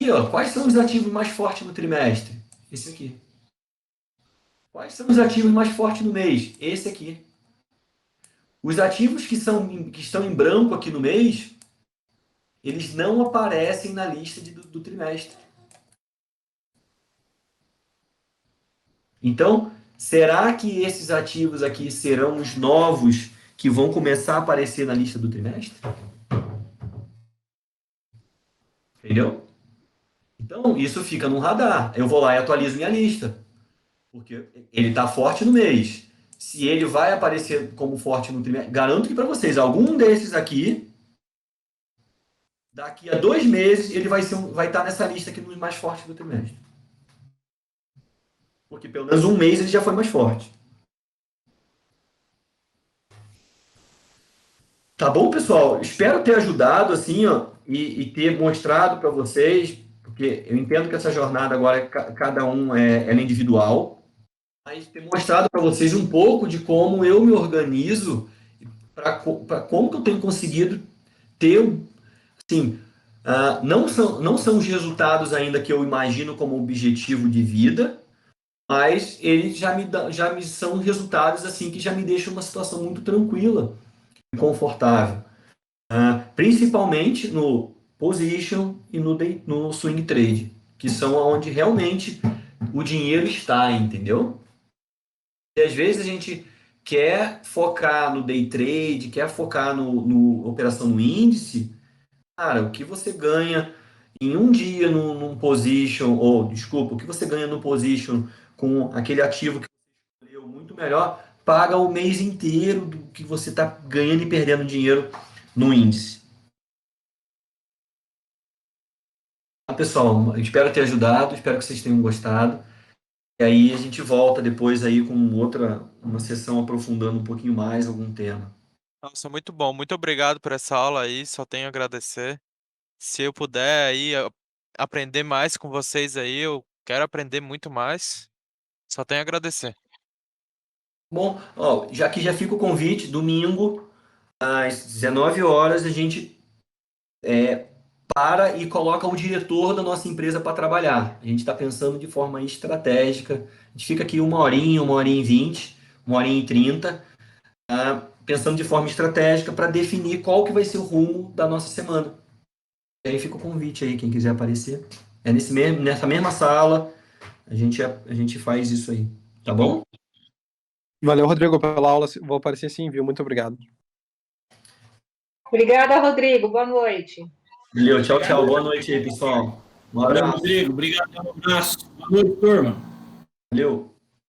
aqui, ó, quais são os ativos mais fortes no trimestre? Esse aqui. Quais são os ativos mais fortes no mês? Esse aqui. Os ativos que estão em branco aqui no mês, eles não aparecem na lista do trimestre. Então, será que esses ativos aqui serão os novos que vão começar a aparecer na lista do trimestre? Entendeu? Então, isso fica no radar. Eu vou lá e atualizo minha lista. Porque ele está forte no mês. Se ele vai aparecer como forte no trimestre, garanto que para vocês, algum desses aqui daqui a 2 meses ele vai estar nessa lista aqui nos mais fortes do trimestre. Porque pelo menos um mês ele já foi mais forte. Tá bom, pessoal? Espero ter ajudado assim, ó, e ter mostrado para vocês, porque eu entendo que essa jornada agora cada um ela é individual, mas ter mostrado para vocês um pouco de como eu me organizo para como que eu tenho conseguido ter, assim, não são os resultados ainda que eu imagino como objetivo de vida, mas eles já me são resultados assim que já me deixam uma situação muito tranquila e confortável. Principalmente no position e no swing trade, que são onde realmente o dinheiro está, entendeu? E às vezes a gente quer focar no day trade, quer focar no operação no índice. Cara, o que você ganha em um dia num position, ou desculpa, o que você ganha no position com aquele ativo que você escolheu muito melhor, paga o mês inteiro do que você está ganhando e perdendo dinheiro no índice. Então, pessoal, espero ter ajudado, espero que vocês tenham gostado. E aí a gente volta depois aí com uma sessão aprofundando um pouquinho mais algum tema. Nossa, muito bom. Muito obrigado por essa aula aí. Só tenho a agradecer. Se eu puder aí aprender mais com vocês aí, eu quero aprender muito mais. Só tenho a agradecer. Bom, ó, já que já fica o convite, domingo, às 19 horas, a gente para e coloca o diretor da nossa empresa para trabalhar. A gente está pensando de forma estratégica. A gente fica aqui 1 horinha e 20, 1 horinha e 30, pensando de forma estratégica para definir qual que vai ser o rumo da nossa semana. E aí fica o convite aí, quem quiser aparecer. É nessa mesma sala, a gente faz isso aí. Tá bom? Valeu, Rodrigo, pela aula. Vou aparecer sim, viu? Muito obrigado. Obrigada, Rodrigo. Boa noite. Valeu, tchau, tchau. Boa noite aí, pessoal. Um Valeu, abraço. Rodrigo. Obrigado, um abraço. Boa noite, turma. Valeu.